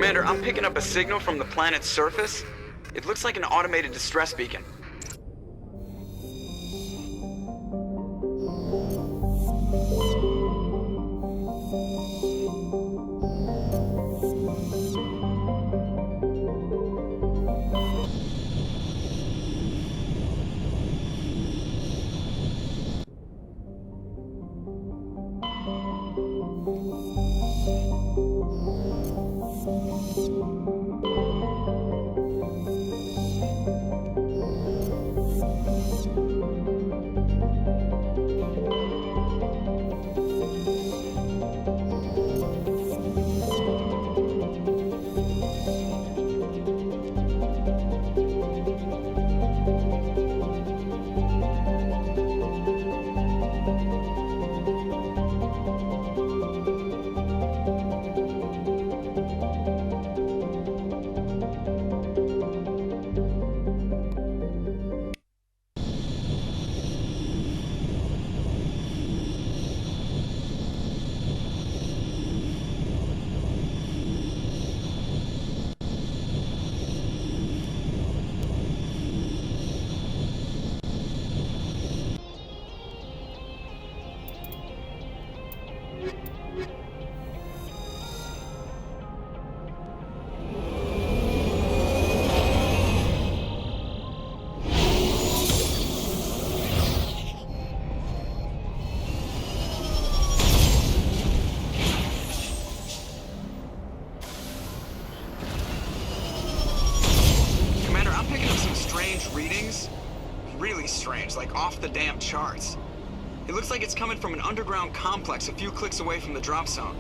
Commander, I'm picking up a signal from the planet's surface. It looks like an automated distress beacon. Readings? Really strange, like off the damn charts. It looks like it's coming from an underground complex a few clicks away from the drop zone.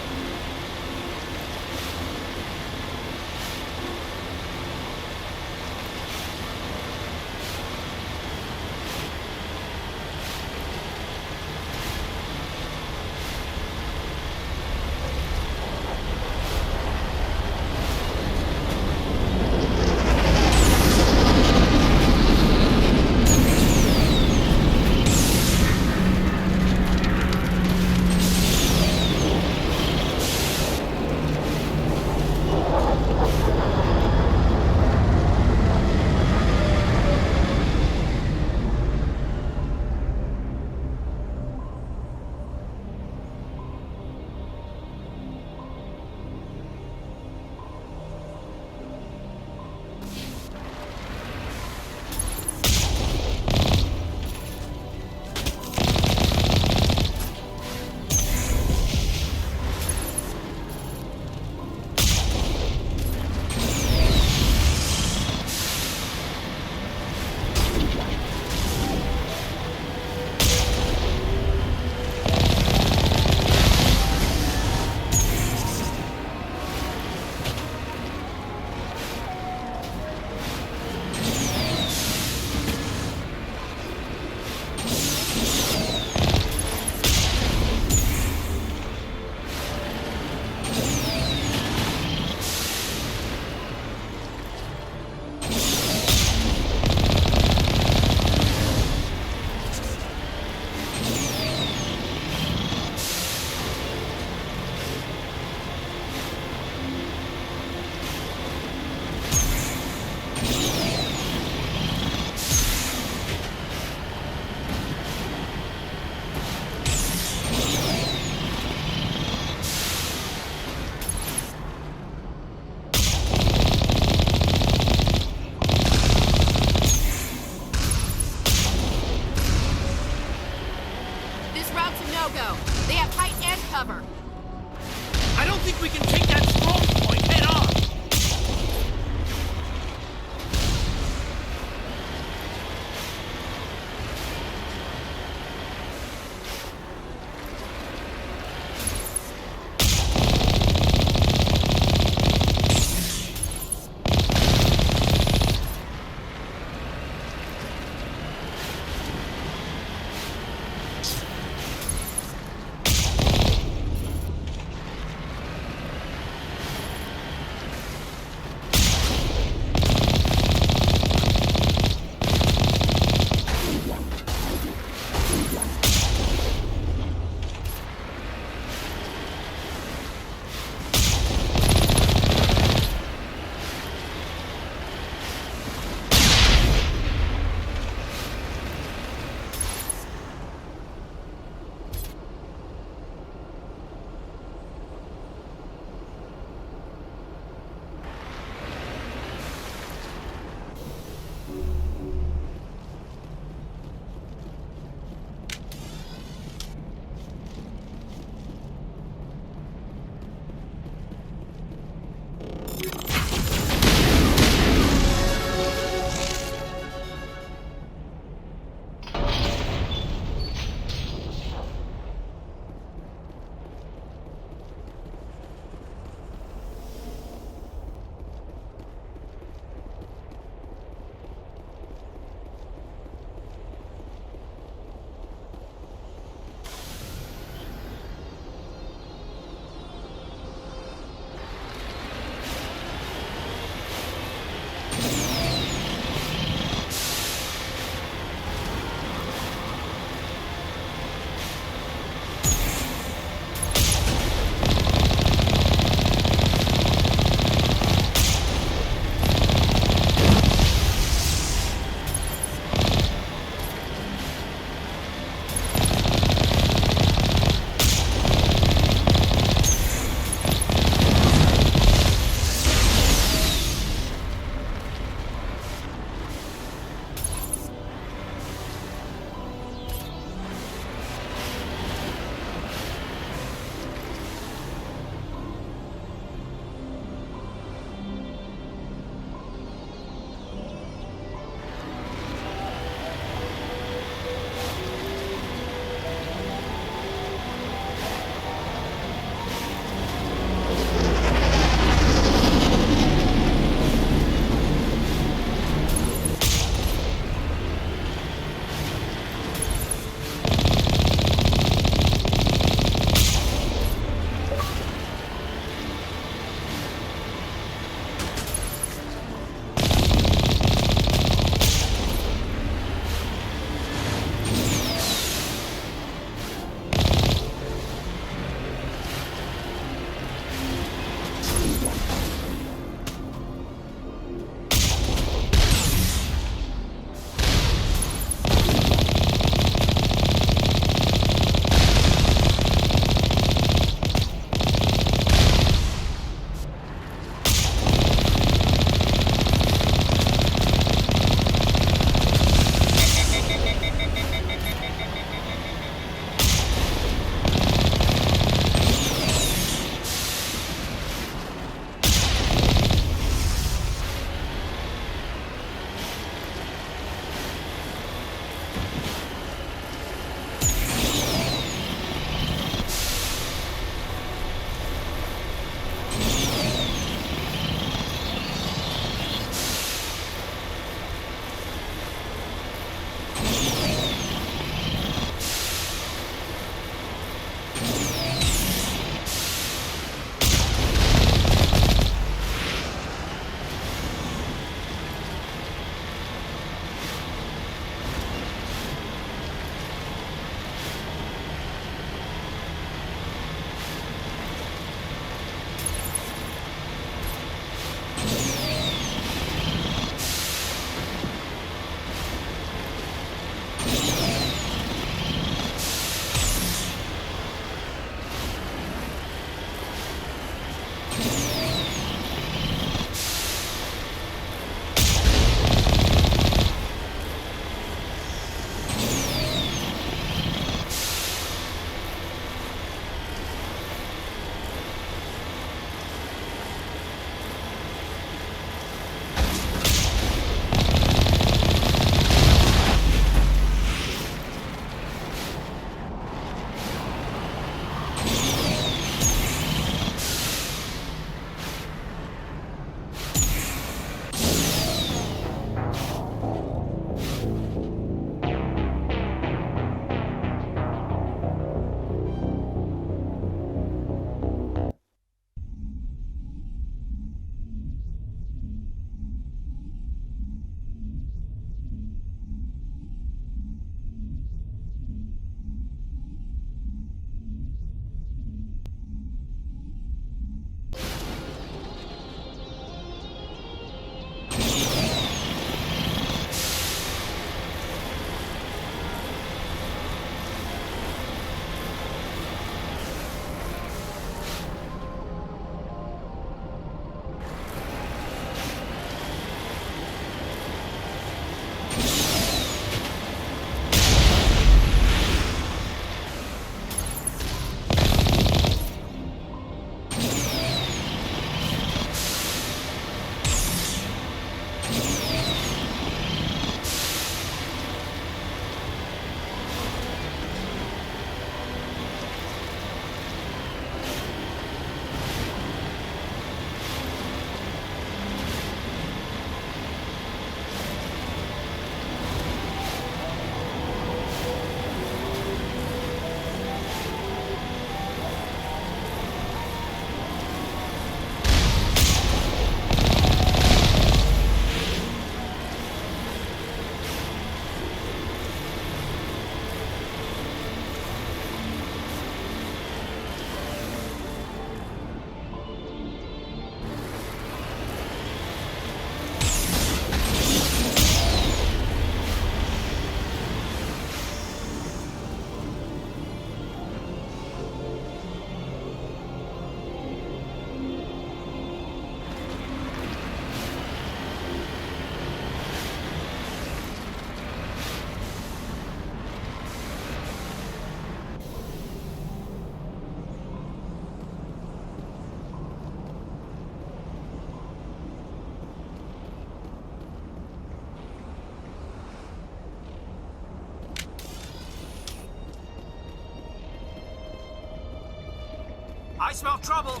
I smell trouble.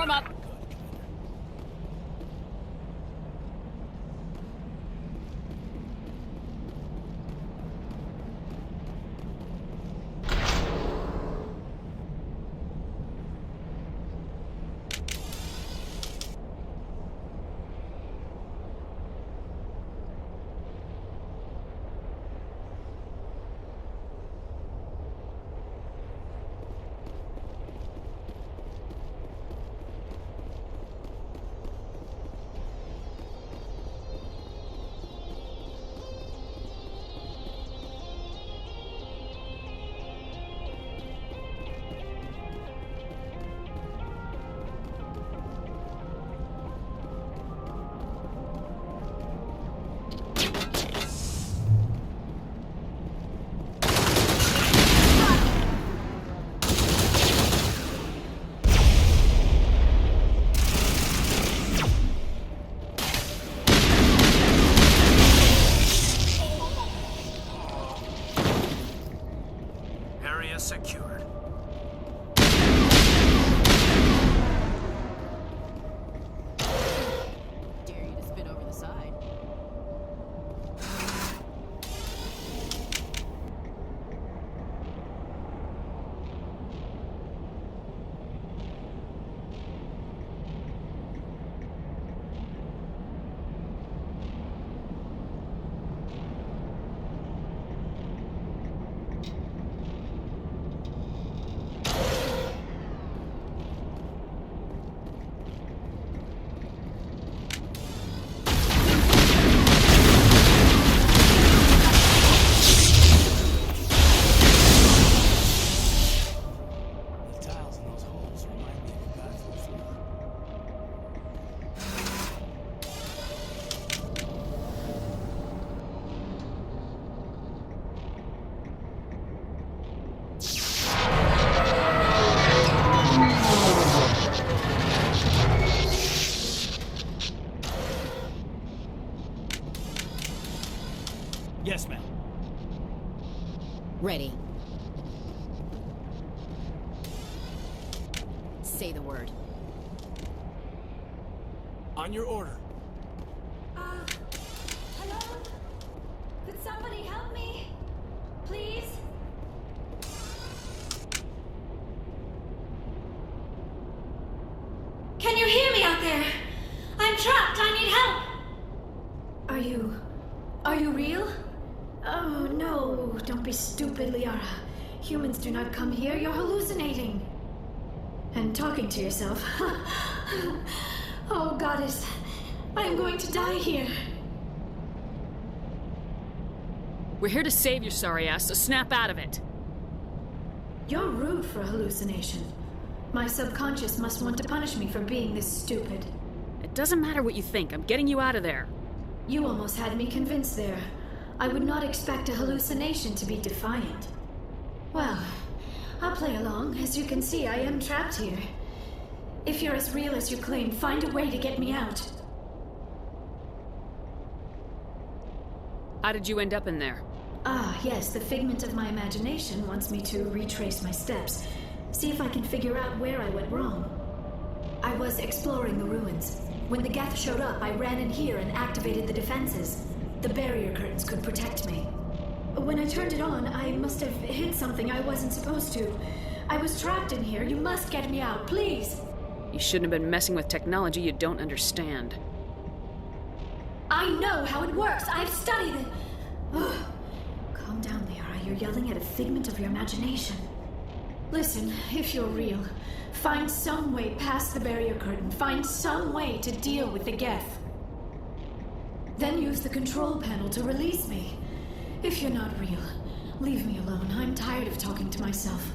Form up. Area secured. Dare you to spin over the side. The tiles in those holes remind me of a bathroom floor. Yes, ma'am. Ready. Say the word. On your order. Hello? Could somebody help me? Please? Can you hear me out there? I'm trapped. I need help. Are you real? Oh, no. Don't be stupid, Liara. Humans do not come here. You're hallucinating. And talking to yourself. Oh, goddess. I am going to die here. We're here to save your sorry ass, so snap out of it. You're rude for a hallucination. My subconscious must want to punish me for being this stupid. It doesn't matter what you think. I'm getting you out of there. You almost had me convinced there. I would not expect a hallucination to be defiant. Well, I'll play along. As you can see, I am trapped here. If you're as real as you claim, find a way to get me out. How did you end up in there? Ah, yes, the figment of my imagination wants me to retrace my steps. See if I can figure out where I went wrong. I was exploring the ruins. When the Geth showed up, I ran in here and activated the defenses. The barrier curtains could protect me. When I turned it on, I must have hit something I wasn't supposed to. I was trapped in here. You must get me out, please. You shouldn't have been messing with technology you don't understand. I know how it works. I've studied it. Ugh. Calm down, Liara. You're yelling at a figment of your imagination. Listen, if you're real, find some way past the barrier curtain. Find some way to deal with the Geth. Then use the control panel to release me. If you're not real, leave me alone. I'm tired of talking to myself.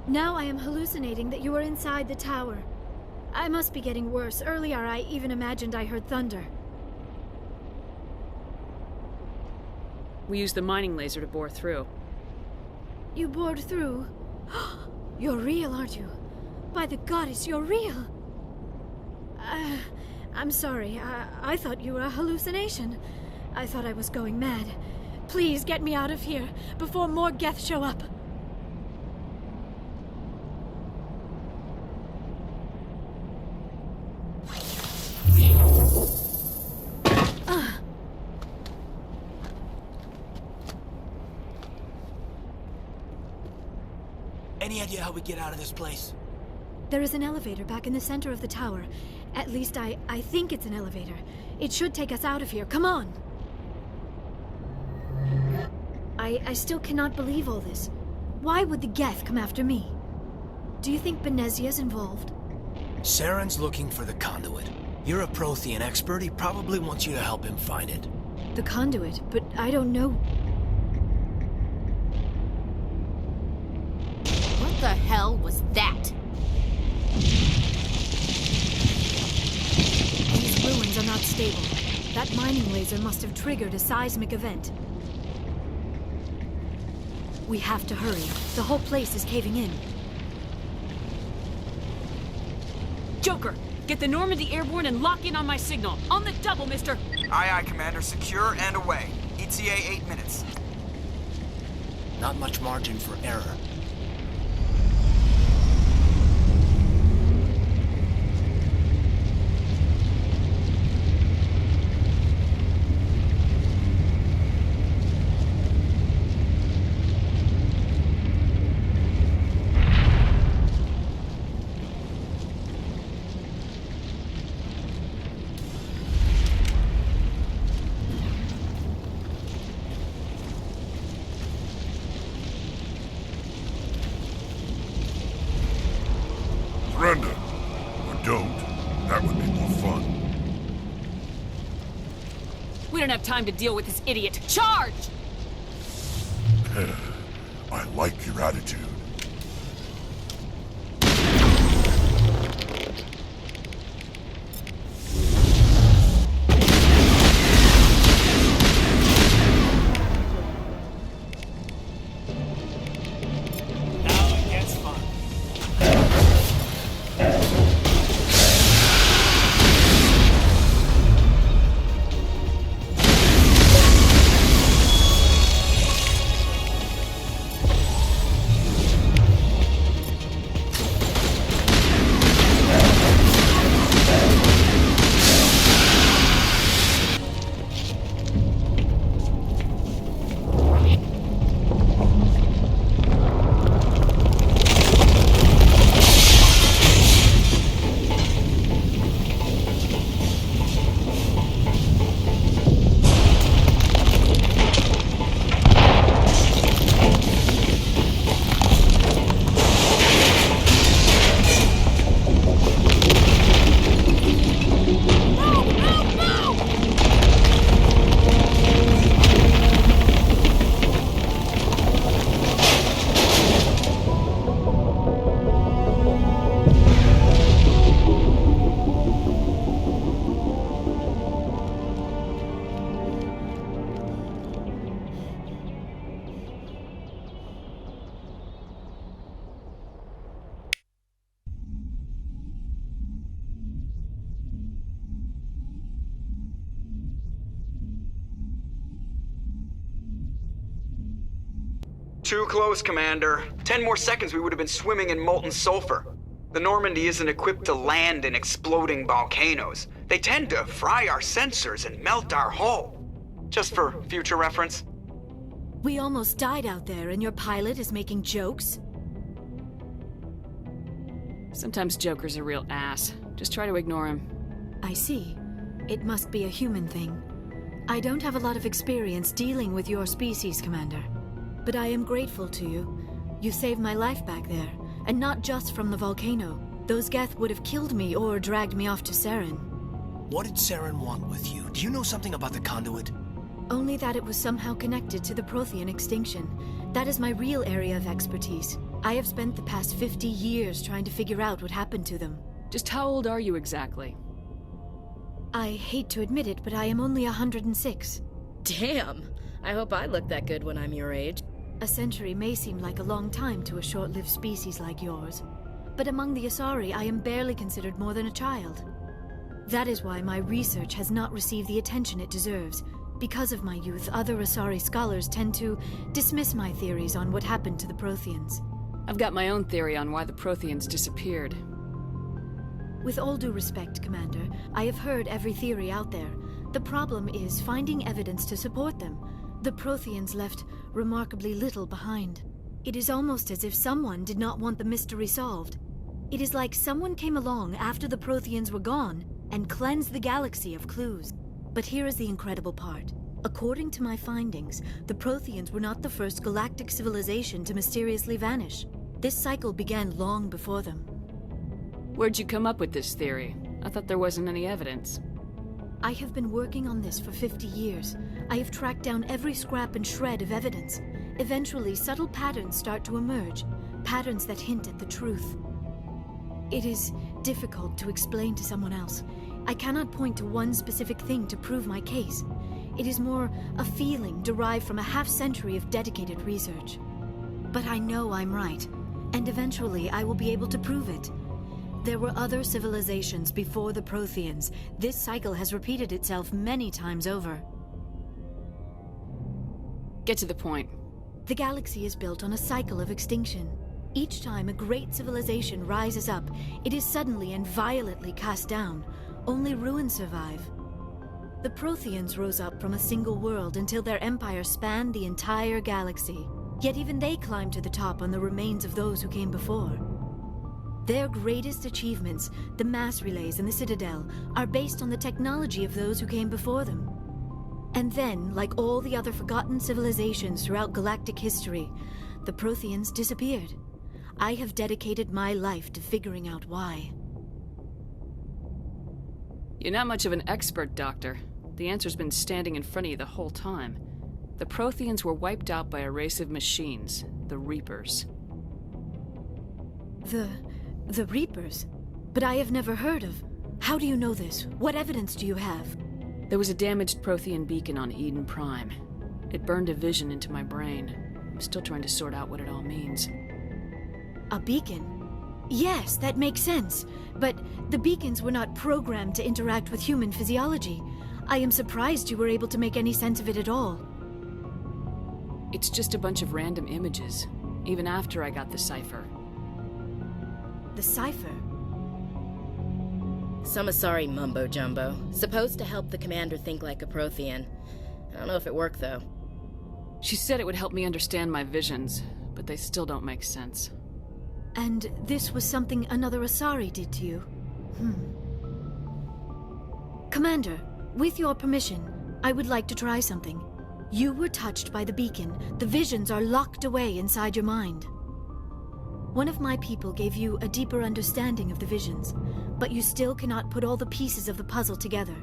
Now I am hallucinating that you are inside the tower. I must be getting worse. Earlier, I even imagined I heard thunder. We used the mining laser to bore through. You bored through? You're real, aren't you? By the goddess, you're real! I'm sorry. I thought you were a hallucination. I thought I was going mad. Please get me out of here before more Geth show up. Any idea how we get out of this place? There is an elevator back in the center of the tower. At least I think it's an elevator. It should take us out of here. Come on! I still cannot believe all this. Why would the Geth come after me? Do you think Benezia's involved? Saren's looking for the conduit. You're a Prothean expert. He probably wants you to help him find it. The conduit, but I don't know. What the hell was that? These ruins are not stable. That mining laser must have triggered a seismic event. We have to hurry. The whole place is caving in. Joker, get the Normandy airborne and lock in on my signal. On the double, mister! Aye, aye, Commander. Secure and away. ETA 8 minutes. Not much margin for error. Surrender. Or don't. That would be more fun. We don't have time to deal with this idiot. Charge! I like your attitude. Now it gets fun. Too close, Commander. 10 more seconds we would have been swimming in molten sulfur. The Normandy isn't equipped to land in exploding volcanoes. They tend to fry our sensors and melt our hull. Just for future reference. We almost died out there, and your pilot is making jokes? Sometimes Joker's a real ass. Just try to ignore him. I see. It must be a human thing. I don't have a lot of experience dealing with your species, Commander. But I am grateful to you. You saved my life back there, and not just from the volcano. Those Geth would have killed me or dragged me off to Saren. What did Saren want with you? Do you know something about the conduit? Only that it was somehow connected to the Prothean extinction. That is my real area of expertise. I have spent the past 50 years trying to figure out what happened to them. Just how old are you exactly? I hate to admit it, but I am only 106. Damn! I hope I look that good when I'm your age. A century may seem like a long time to a short-lived species like yours. But among the Asari, I am barely considered more than a child. That is why my research has not received the attention it deserves. Because of my youth, other Asari scholars tend to dismiss my theories on what happened to the Protheans. I've got my own theory on why the Protheans disappeared. With all due respect, Commander, I have heard every theory out there. The problem is finding evidence to support them. The Protheans left remarkably little behind. It is almost as if someone did not want the mystery solved. It is like someone came along after the Protheans were gone and cleansed the galaxy of clues. But here is the incredible part. According to my findings, the Protheans were not the first galactic civilization to mysteriously vanish. This cycle began long before them. Where'd you come up with this theory? I thought there wasn't any evidence. I have been working on this for 50 years. I have tracked down every scrap and shred of evidence. Eventually, subtle patterns start to emerge, patterns that hint at the truth. It is difficult to explain to someone else. I cannot point to one specific thing to prove my case. It is more a feeling derived from a half-century of dedicated research. But I know I'm right, and eventually I will be able to prove it. There were other civilizations before the Protheans. This cycle has repeated itself many times over. Get to the point. The galaxy is built on a cycle of extinction. Each time a great civilization rises up, it is suddenly and violently cast down. Only ruins survive. The Protheans rose up from a single world until their empire spanned the entire galaxy. Yet even they climbed to the top on the remains of those who came before. Their greatest achievements, the mass relays and the Citadel, are based on the technology of those who came before them. And then, like all the other forgotten civilizations throughout galactic history, the Protheans disappeared. I have dedicated my life to figuring out why. You're not much of an expert, Doctor. The answer's been standing in front of you the whole time. The Protheans were wiped out by a race of machines, the Reapers. The Reapers? But I have never heard of. How do you know this? What evidence do you have? There was a damaged Prothean beacon on Eden Prime. It burned a vision into my brain. I'm still trying to sort out what it all means. A beacon? Yes, that makes sense. But the beacons were not programmed to interact with human physiology. I am surprised you were able to make any sense of it at all. It's just a bunch of random images, even after I got the cipher. The cipher? Some Asari mumbo-jumbo, supposed to help the commander think like a Prothean. I don't know if it worked, though. She said it would help me understand my visions, but they still don't make sense. And this was something another Asari did to you? Commander, with your permission, I would like to try something. You were touched by the beacon. The visions are locked away inside your mind. One of my people gave you a deeper understanding of the visions, but you still cannot put all the pieces of the puzzle together.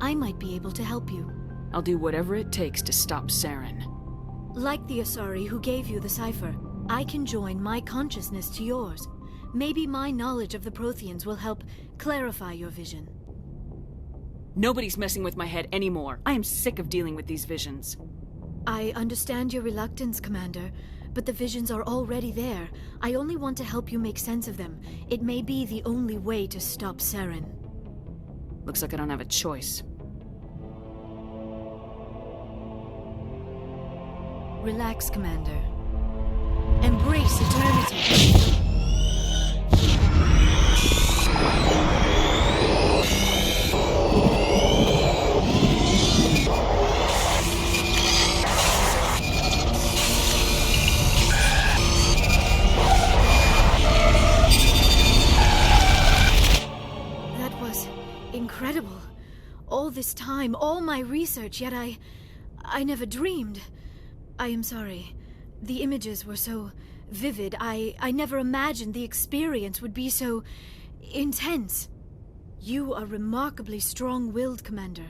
I might be able to help you. I'll do whatever it takes to stop Saren. Like the Asari who gave you the cipher, I can join my consciousness to yours. Maybe my knowledge of the Protheans will help clarify your vision. Nobody's messing with my head anymore. I am sick of dealing with these visions. I understand your reluctance, Commander, but the visions are already there. I only want to help you make sense of them. It may be the only way to stop Saren. Looks like I don't have a choice. Relax, Commander. Embrace eternity. That was incredible. All this time, all my research, yet I never dreamed. I am sorry. The images were so vivid. I never imagined the experience would be so intense. You are remarkably strong-willed, Commander.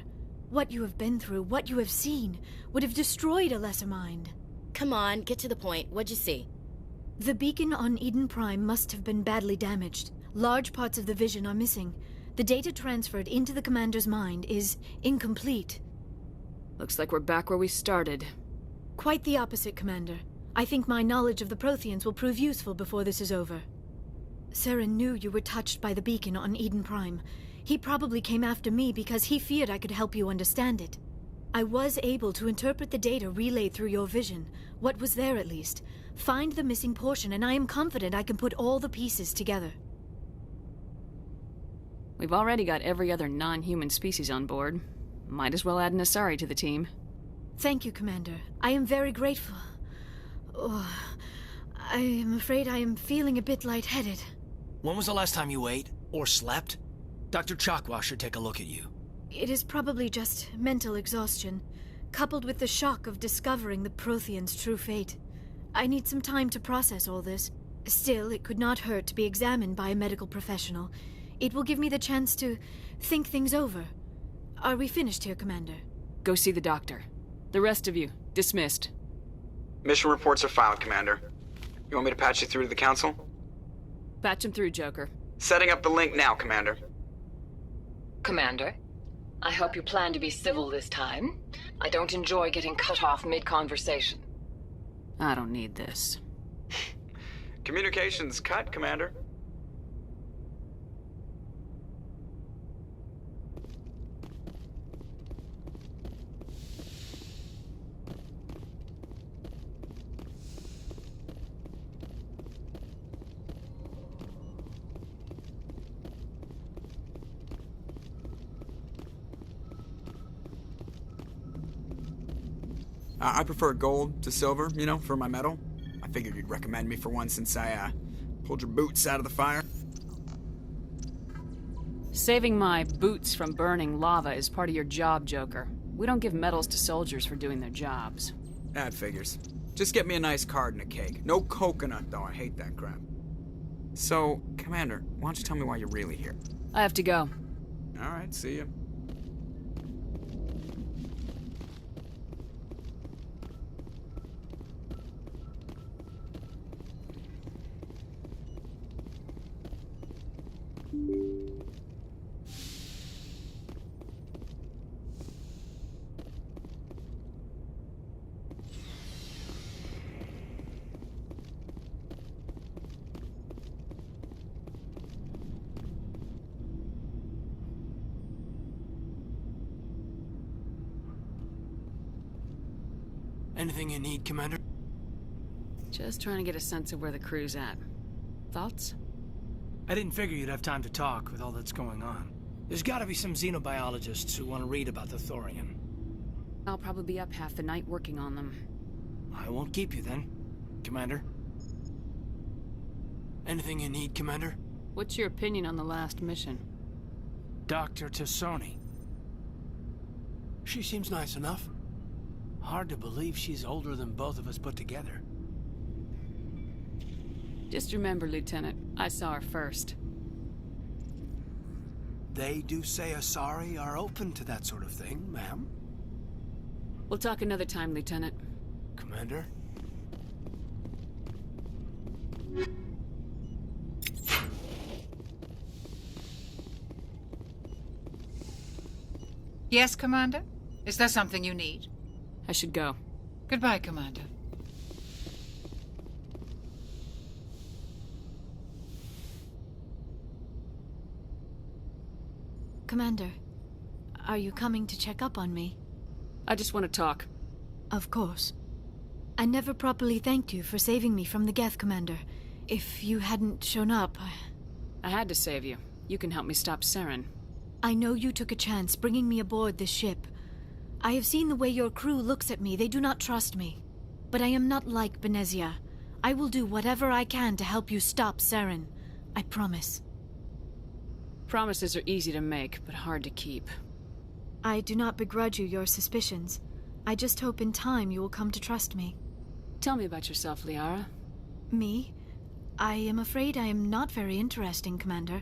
What you have been through, what you have seen, would have destroyed a lesser mind. Come on, get to the point. What'd you see? The beacon on Eden Prime must have been badly damaged. Large parts of the vision are missing. The data transferred into the Commander's mind is incomplete. Looks like we're back where we started. Quite the opposite, Commander. I think my knowledge of the Protheans will prove useful before this is over. Saren knew you were touched by the beacon on Eden Prime. He probably came after me because he feared I could help you understand it. I was able to interpret the data relayed through your vision, what was there at least, find the missing portion, and I am confident I can put all the pieces together. We've already got every other non-human species on board. Might as well add an Asari to the team. Thank you, Commander. I am very grateful. Oh, I am afraid I am feeling a bit lightheaded. When was the last time you ate? Or slept? Dr. Chakwa should take a look at you. It is probably just mental exhaustion, coupled with the shock of discovering the Protheans' true fate. I need some time to process all this. Still, it could not hurt to be examined by a medical professional. It will give me the chance to think things over. Are we finished here, Commander? Go see the doctor. The rest of you, dismissed. Mission reports are filed, Commander. You want me to patch you through to the Council? Patch him through, Joker. Setting up the link now, Commander. Commander, I hope you plan to be civil this time. I don't enjoy getting cut off mid-conversation. I don't need this. Communications cut, Commander. I prefer gold to silver, you know, for my metal. I figured you'd recommend me for one since I, pulled your boots out of the fire. Saving my boots from burning lava is part of your job, Joker. We don't give medals to soldiers for doing their jobs. That figures. Just get me a nice card and a cake. No coconut, though. I hate that crap. So, Commander, why don't you tell me why you're really here? I have to go. All right, see ya. Anything you need, Commander? Just trying to get a sense of where the crew's at. Thoughts? I didn't figure you'd have time to talk with all that's going on. There's gotta be some xenobiologists who want to read about the Thorian. I'll probably be up half the night working on them. I won't keep you then, Commander. Anything you need, Commander? What's your opinion on the last mission? Dr. Tassoni. She seems nice enough. Hard to believe she's older than both of us put together. Just remember, Lieutenant, I saw her first. They do say Asari are open to that sort of thing, ma'am. We'll talk another time, Lieutenant. Commander? Yes, Commander? Is there something you need? I should go. Goodbye, Commander. Commander, are you coming to check up on me? I just want to talk. Of course. I never properly thanked you for saving me from the Geth, Commander. If you hadn't shown up... I had to save you. You can help me stop Saren. I know you took a chance bringing me aboard this ship. I have seen the way your crew looks at me. They do not trust me. But I am not like Benezia. I will do whatever I can to help you stop Saren. I promise. Promises are easy to make, but hard to keep. I do not begrudge you your suspicions. I just hope in time you will come to trust me. Tell me about yourself, Liara. Me? I am afraid I am not very interesting, Commander.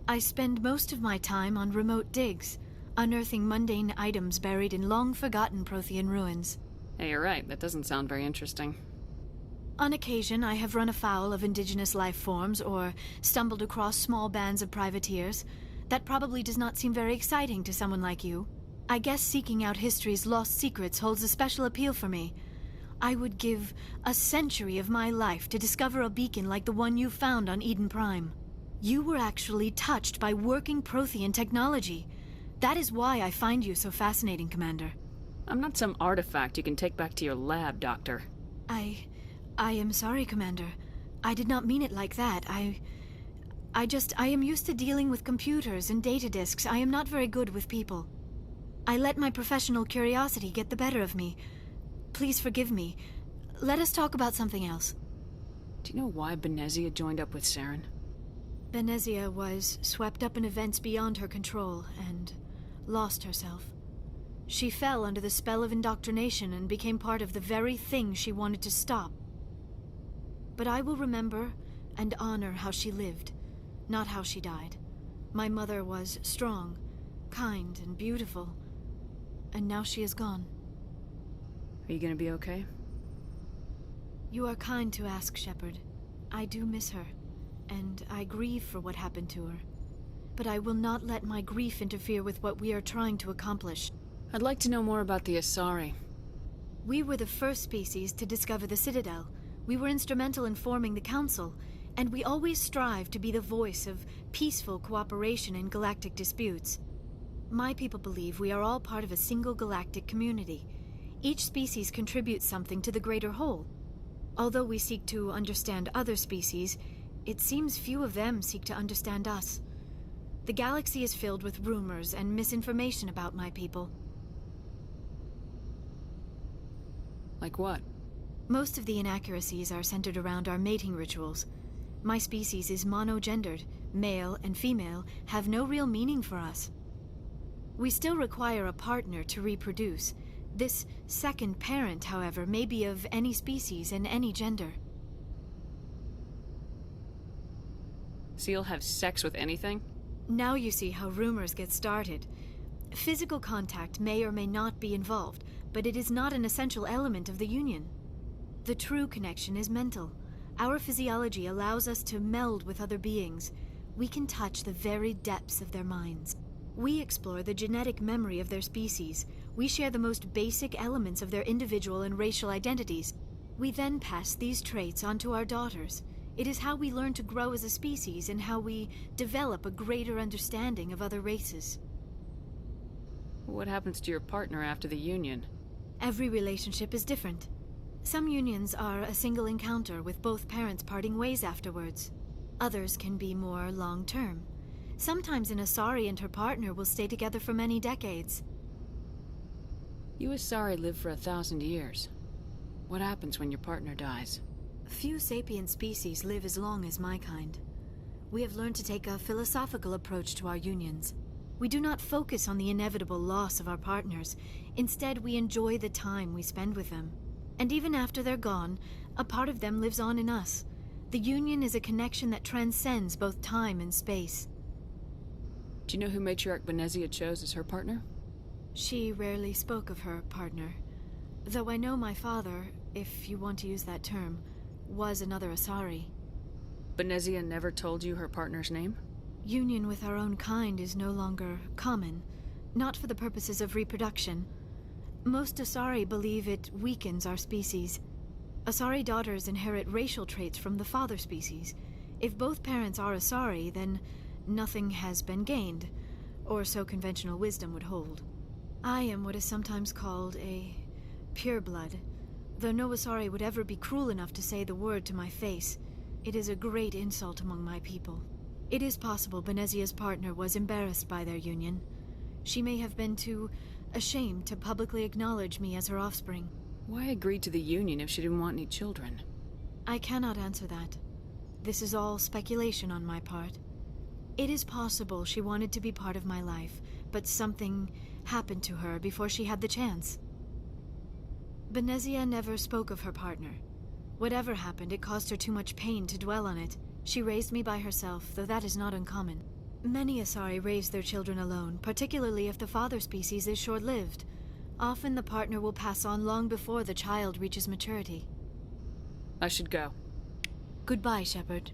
I spend most of my time on remote digs, unearthing mundane items buried in long-forgotten Prothean ruins. Hey, you're right. That doesn't sound very interesting. On occasion, I have run afoul of indigenous life forms or stumbled across small bands of privateers. That probably does not seem very exciting to someone like you. I guess seeking out history's lost secrets holds a special appeal for me. I would give a century of my life to discover a beacon like the one you found on Eden Prime. You were actually touched by working Prothean technology. That is why I find you so fascinating, Commander. I'm not some artifact you can take back to your lab, Doctor. I am sorry, Commander. I did not mean it like that. I am used to dealing with computers and data disks. I am not very good with people. I let my professional curiosity get the better of me. Please forgive me. Let us talk about something else. Do you know why Benezia joined up with Saren? Benezia was swept up in events beyond her control and lost herself. She fell under the spell of indoctrination and became part of the very thing she wanted to stop. But I will remember and honor how she lived, not how she died. My mother was strong, kind, and beautiful, and now she is gone. Are you gonna be okay? You are kind to ask, Shepard. I do miss her, and I grieve for what happened to her. But I will not let my grief interfere with what we are trying to accomplish. I'd like to know more about the Asari. We were the first species to discover the Citadel. We were instrumental in forming the Council, and we always strive to be the voice of peaceful cooperation in galactic disputes. My people believe we are all part of a single galactic community. Each species contributes something to the greater whole. Although we seek to understand other species, it seems few of them seek to understand us. The galaxy is filled with rumors and misinformation about my people. Like what? Most of the inaccuracies are centered around our mating rituals. My species is monogendered. Male and female have no real meaning for us. We still require a partner to reproduce. This second parent, however, may be of any species and any gender. So you'll have sex with anything? Now you see how rumors get started. Physical contact may or may not be involved, but it is not an essential element of the union. The true connection is mental. Our physiology allows us to meld with other beings. We can touch the very depths of their minds. We explore the genetic memory of their species. We share the most basic elements of their individual and racial identities. We then pass these traits on to our daughters. It is how we learn to grow as a species and how we develop a greater understanding of other races. What happens to your partner after the union? Every relationship is different. Some unions are a single encounter with both parents parting ways afterwards. Others can be more long-term. Sometimes an Asari and her partner will stay together for many decades. You Asari live for 1,000 years. What happens when your partner dies? Few sapient species live as long as my kind. We have learned to take a philosophical approach to our unions. We do not focus on the inevitable loss of our partners. Instead, we enjoy the time we spend with them. And even after they're gone, a part of them lives on in us. The union is a connection that transcends both time and space. Do you know who Matriarch Benezia chose as her partner? She rarely spoke of her partner. Though I know my father, if you want to use that term, was another Asari. Benezia never told you her partner's name? Union with our own kind is no longer common, not for the purposes of reproduction. Most Asari believe it weakens our species. Asari daughters inherit racial traits from the father species. If both parents are Asari, then nothing has been gained, or so conventional wisdom would hold. I am what is sometimes called a pureblood. Though no Asari would ever be cruel enough to say the word to my face, it is a great insult among my people. It is possible Benezia's partner was embarrassed by their union. She may have been too ashamed to publicly acknowledge me as her offspring. Why agree to the union if she didn't want any children? I cannot answer that. This is all speculation on my part. It is possible she wanted to be part of my life, but something happened to her before she had the chance. Benezia never spoke of her partner. Whatever happened, it caused her too much pain to dwell on it. She raised me by herself, though that is not uncommon. Many Asari raise their children alone, particularly if the father species is short-lived. Often the partner will pass on long before the child reaches maturity. I should go. Goodbye, Shepard.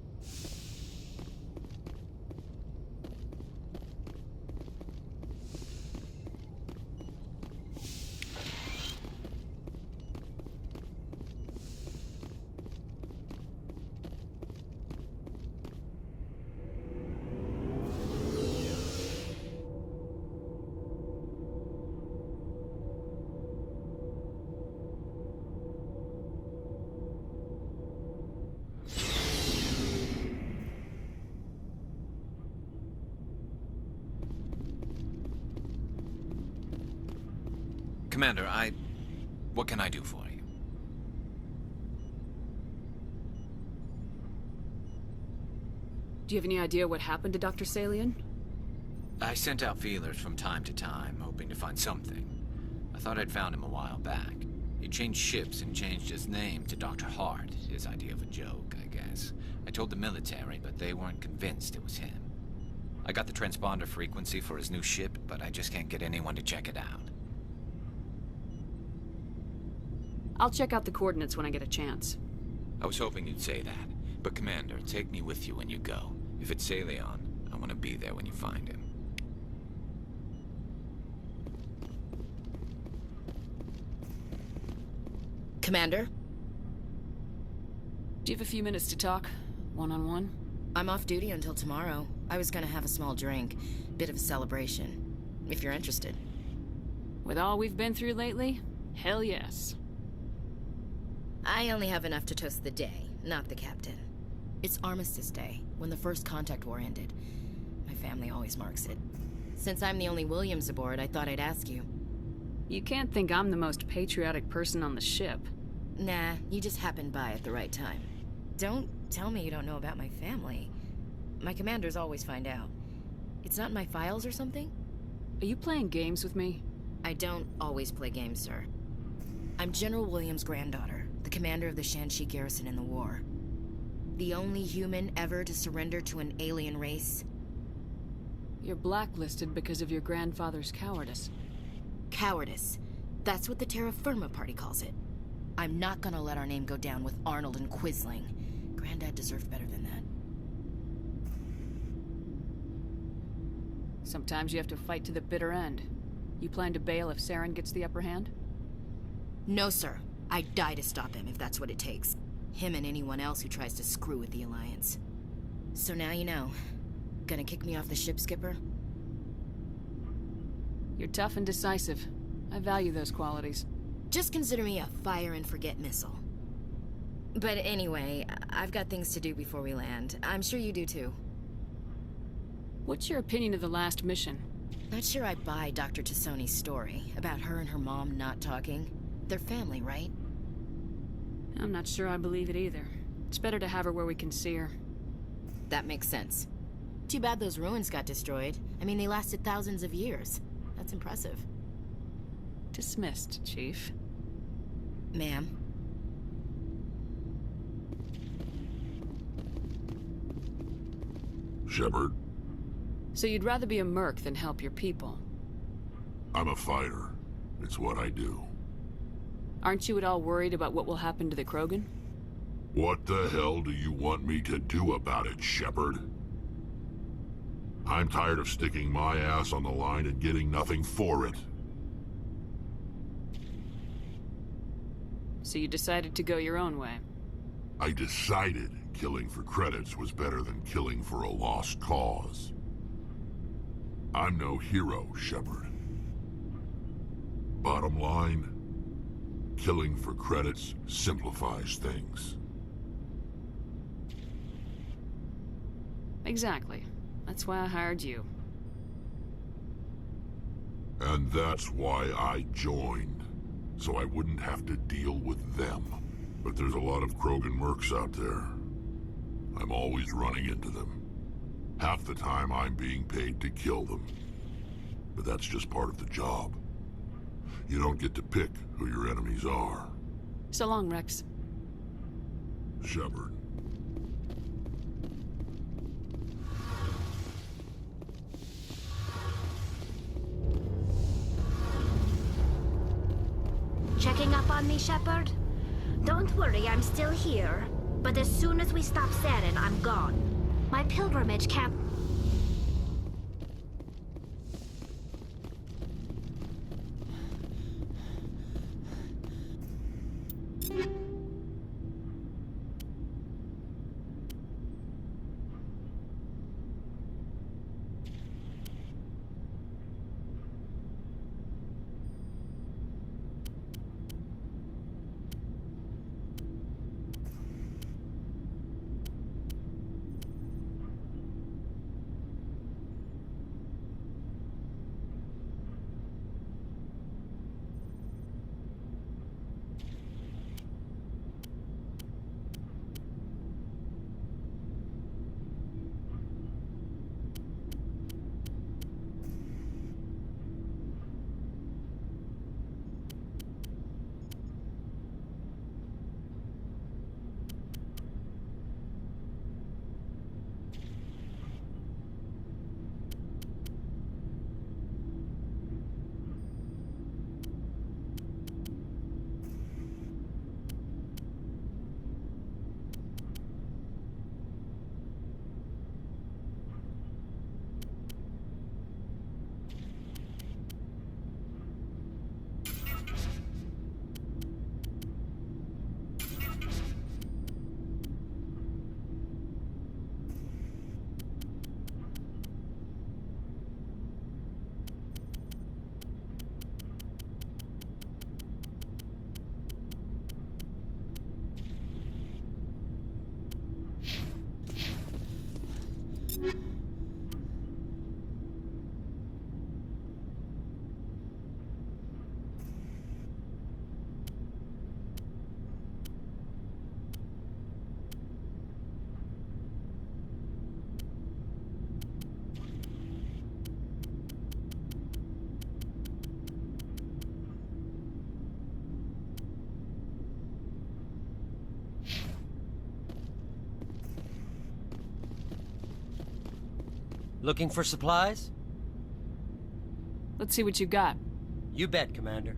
Commander, what can I do for you? Do you have any idea what happened to Dr. Salian? I sent out feelers from time to time, hoping to find something. I thought I'd found him a while back. He changed ships and changed his name to Dr. Hart, his idea of a joke, I guess. I told the military, but they weren't convinced it was him. I got the transponder frequency for his new ship, but I just can't get anyone to check it out. I'll check out the coordinates when I get a chance. I was hoping you'd say that. But Commander, take me with you when you go. If it's Salion, I want to be there when you find him. Commander? Do you have a few minutes to talk? One-on-one? I'm off duty until tomorrow. I was gonna have a small drink. Bit of a celebration. If you're interested. With all we've been through lately? Hell yes. I only have enough to toast the day, not the captain. It's Armistice Day, when the First Contact War ended. My family always marks it. Since I'm the only Williams aboard, I thought I'd ask you. You can't think I'm the most patriotic person on the ship. Nah, you just happened by at the right time. Don't tell me you don't know about my family. My commanders always find out. It's not in my files or something? Are you playing games with me? I don't always play games, sir. I'm General Williams' granddaughter, the commander of the Shanxi garrison in the war. The only human ever to surrender to an alien race. You're blacklisted because of your grandfather's cowardice. Cowardice. That's what the Terra Firma Party calls it. I'm not gonna let our name go down with Arnold and Quisling. Granddad deserved better than that. Sometimes you have to fight to the bitter end. You plan to bail if Saren gets the upper hand? No, sir. I'd die to stop him if that's what it takes. Him and anyone else who tries to screw with the Alliance. So now you know. Gonna kick me off the ship, Skipper? You're tough and decisive. I value those qualities. Just consider me a fire-and-forget missile. But anyway, I've got things to do before we land. I'm sure you do too. What's your opinion of the last mission? Not sure I buy Dr. Tassoni's story about her and her mom not talking. They're family, right? I'm not sure I believe it either. It's better to have her where we can see her. That makes sense. Too bad those ruins got destroyed. I mean, they lasted thousands of years. That's impressive. Dismissed, Chief. Ma'am. Shepard, So you'd rather be a merc than help your people? I'm a fighter. It's what I do. Aren't you at all worried about what will happen to the Krogan? What the hell do you want me to do about it, Shepard? I'm tired of sticking my ass on the line and getting nothing for it. So you decided to go your own way? I decided killing for credits was better than killing for a lost cause. I'm no hero, Shepard. Bottom line, killing for credits simplifies things. Exactly. That's why I hired you. And that's why I joined, so I wouldn't have to deal with them. But there's a lot of Krogan mercs out there. I'm always running into them. Half the time I'm being paid to kill them. But that's just part of the job. You don't get to pick who your enemies are. So long, Rex. Shepard. Checking up on me, Shepard? Don't worry, I'm still here. But as soon as we stop Saren, I'm gone. My pilgrimage can't... Looking for supplies? Let's see what you got. You bet, Commander.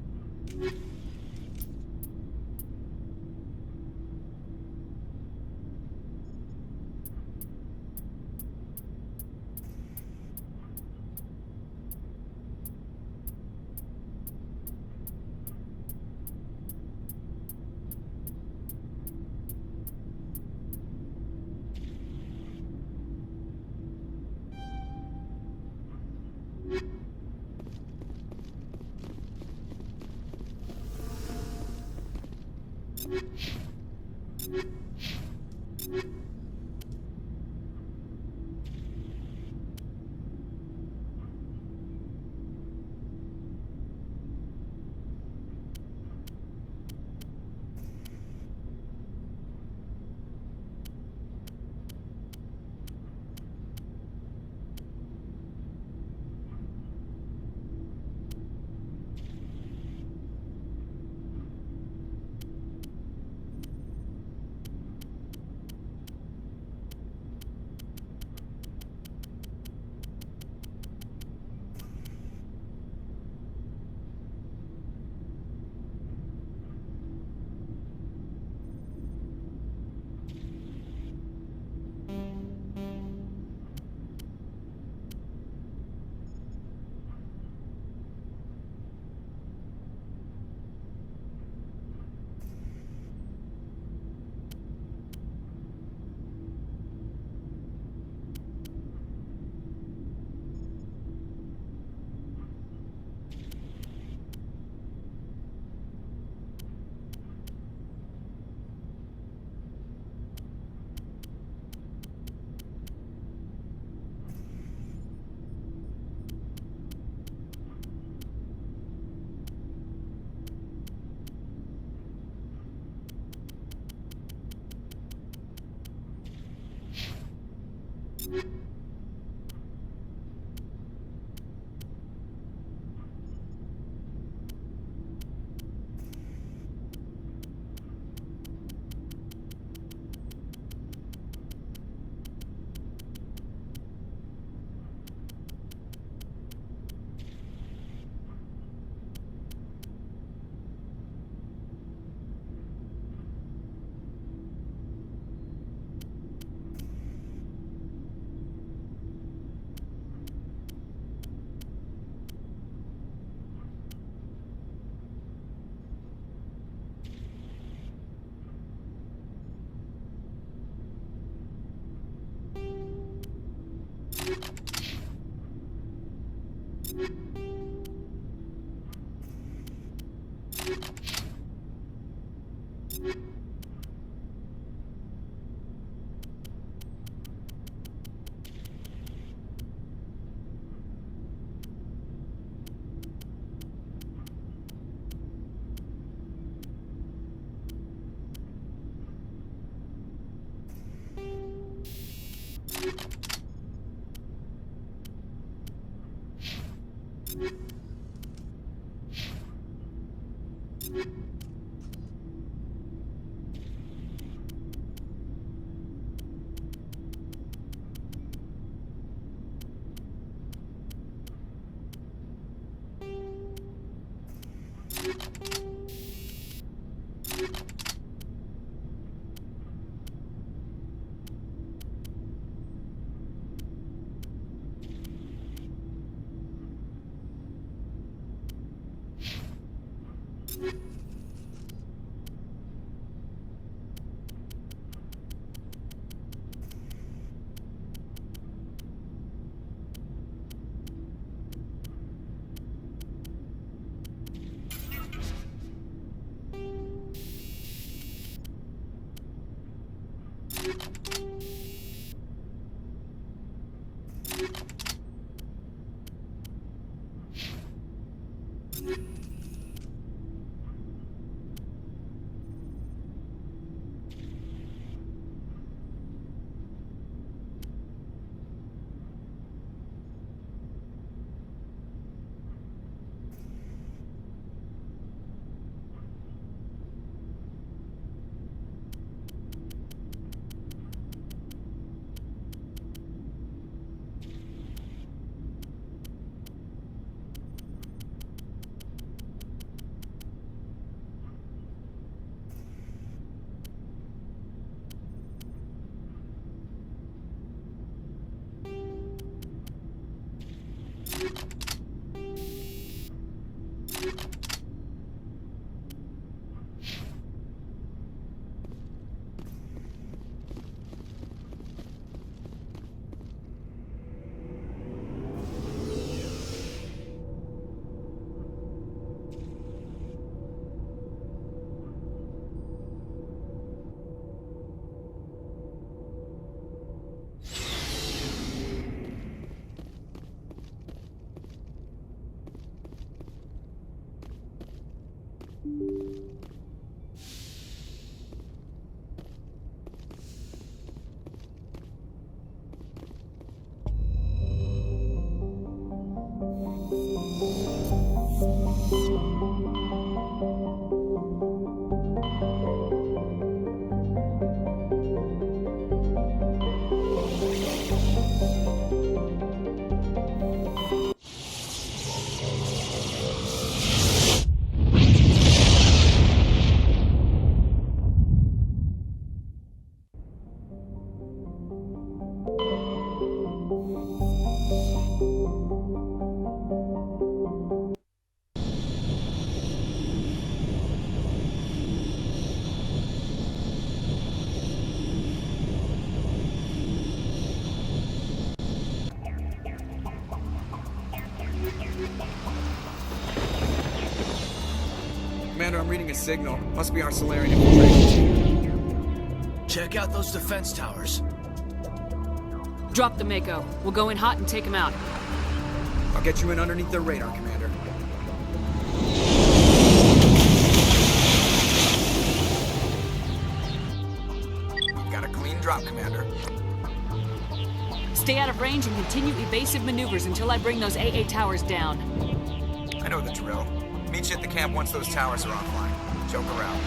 Commander, I'm reading a signal. Must be our Solarian infiltration team. Check out those defense towers. Drop the Mako. We'll go in hot and take him out. I'll get you in underneath their radar, Commander. Got a clean drop, Commander. Stay out of range and continue evasive maneuvers until I bring those AA towers down. I know the drill. Meet you at the camp once those towers are offline. Joke around.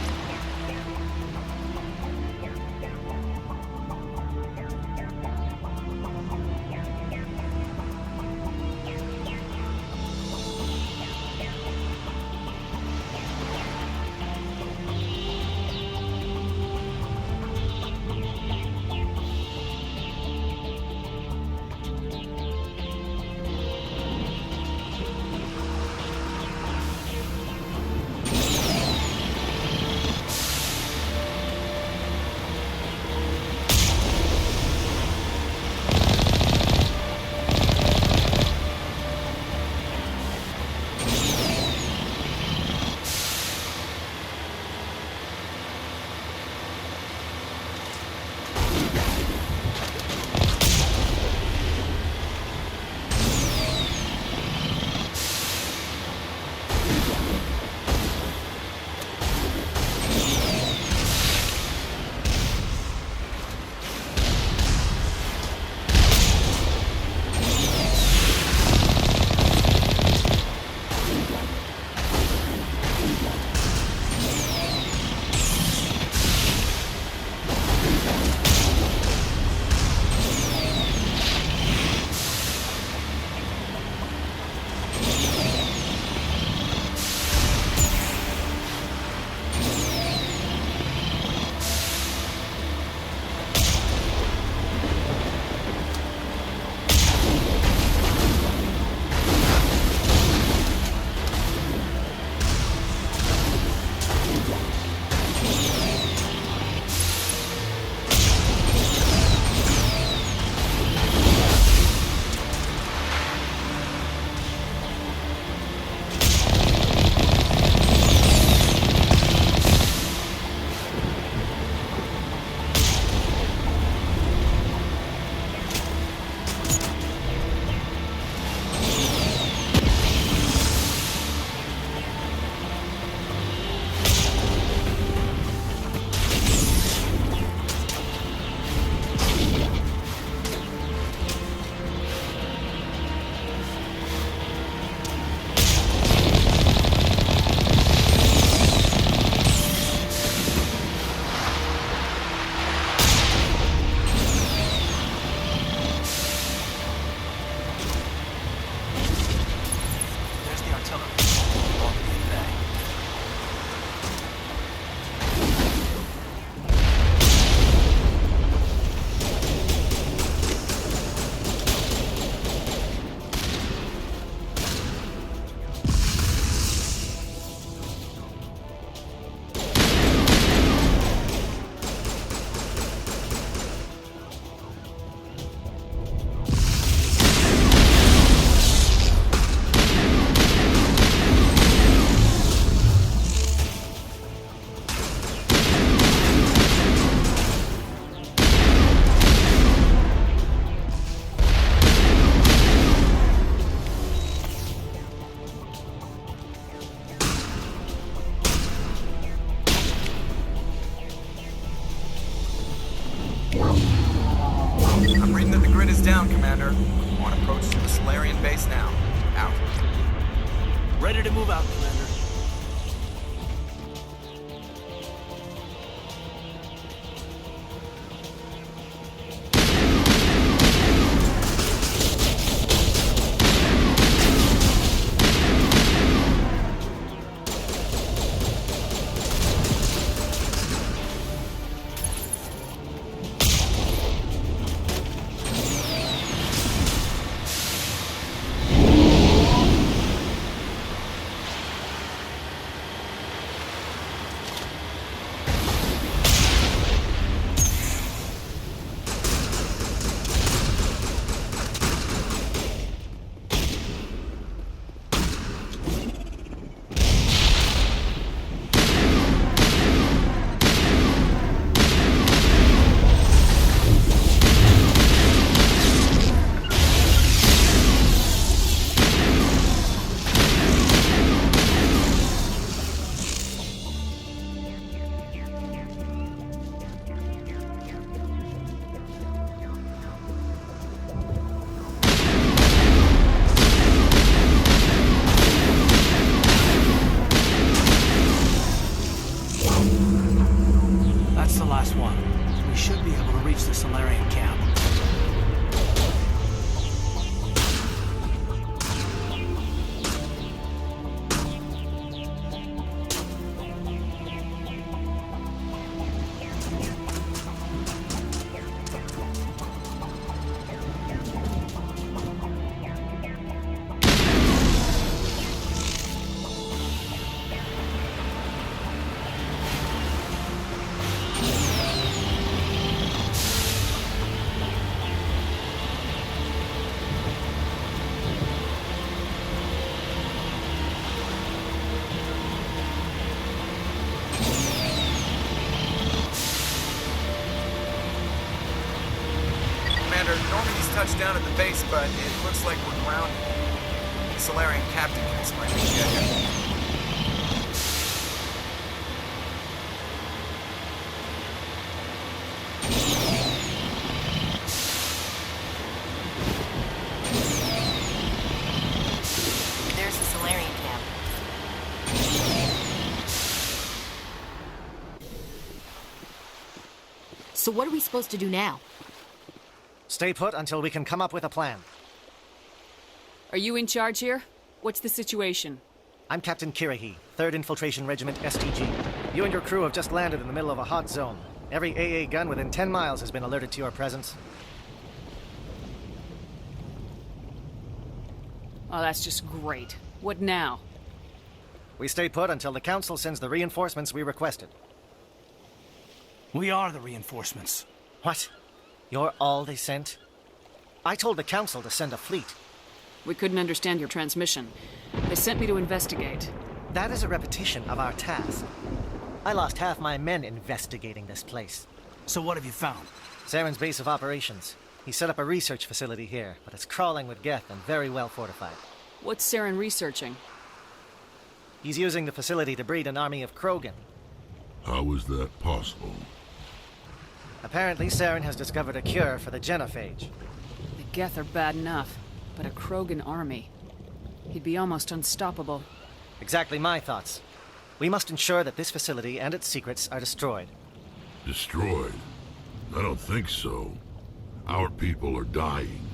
down, Commander. On approach to the Solarian base now. Out. Ready to move out, Commander. That's the last one. We should be able to reach the Solarian camp. Normandy's touched down at the base, but it looks like we're grounded. The Solarian captain can explain what she did. There's the Solarian camp. So what are we supposed to do now? Stay put until we can come up with a plan. Are you in charge here? What's the situation? I'm Captain Kirahi, 3rd Infiltration Regiment STG. You and your crew have just landed in the middle of a hot zone. Every AA gun within 10 miles has been alerted to your presence. Oh, that's just great. What now? We stay put until the Council sends the reinforcements we requested. We are the reinforcements. What? You're all they sent? I told the Council to send a fleet. We couldn't understand your transmission. They sent me to investigate. That is a repetition of our task. I lost half my men investigating this place. So what have you found? Saren's base of operations. He set up a research facility here, but it's crawling with Geth and very well fortified. What's Saren researching? He's using the facility to breed an army of Krogan. How is that possible? Apparently, Saren has discovered a cure for the genophage. The Geth are bad enough, but a Krogan army. He'd be almost unstoppable. Exactly my thoughts. We must ensure that this facility and its secrets are destroyed. Destroyed? I don't think so. Our people are dying.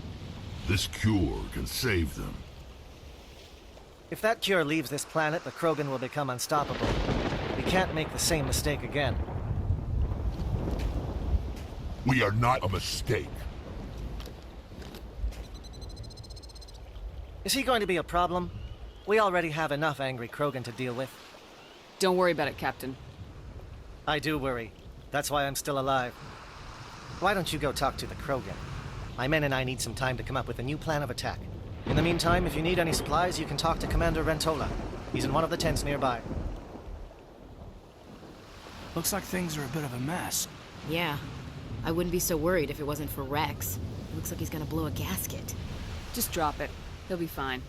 This cure can save them. If that cure leaves this planet, the Krogan will become unstoppable. We can't make the same mistake again. We are not a mistake. Is he going to be a problem? We already have enough angry Krogan to deal with. Don't worry about it, Captain. I do worry. That's why I'm still alive. Why don't you go talk to the Krogan? My men and I need some time to come up with a new plan of attack. In the meantime, if you need any supplies, you can talk to Commander Rentola. He's in one of the tents nearby. Looks like things are a bit of a mess. Yeah. I wouldn't be so worried if it wasn't for Rex. Looks like he's gonna blow a gasket. Just drop it. He'll be fine.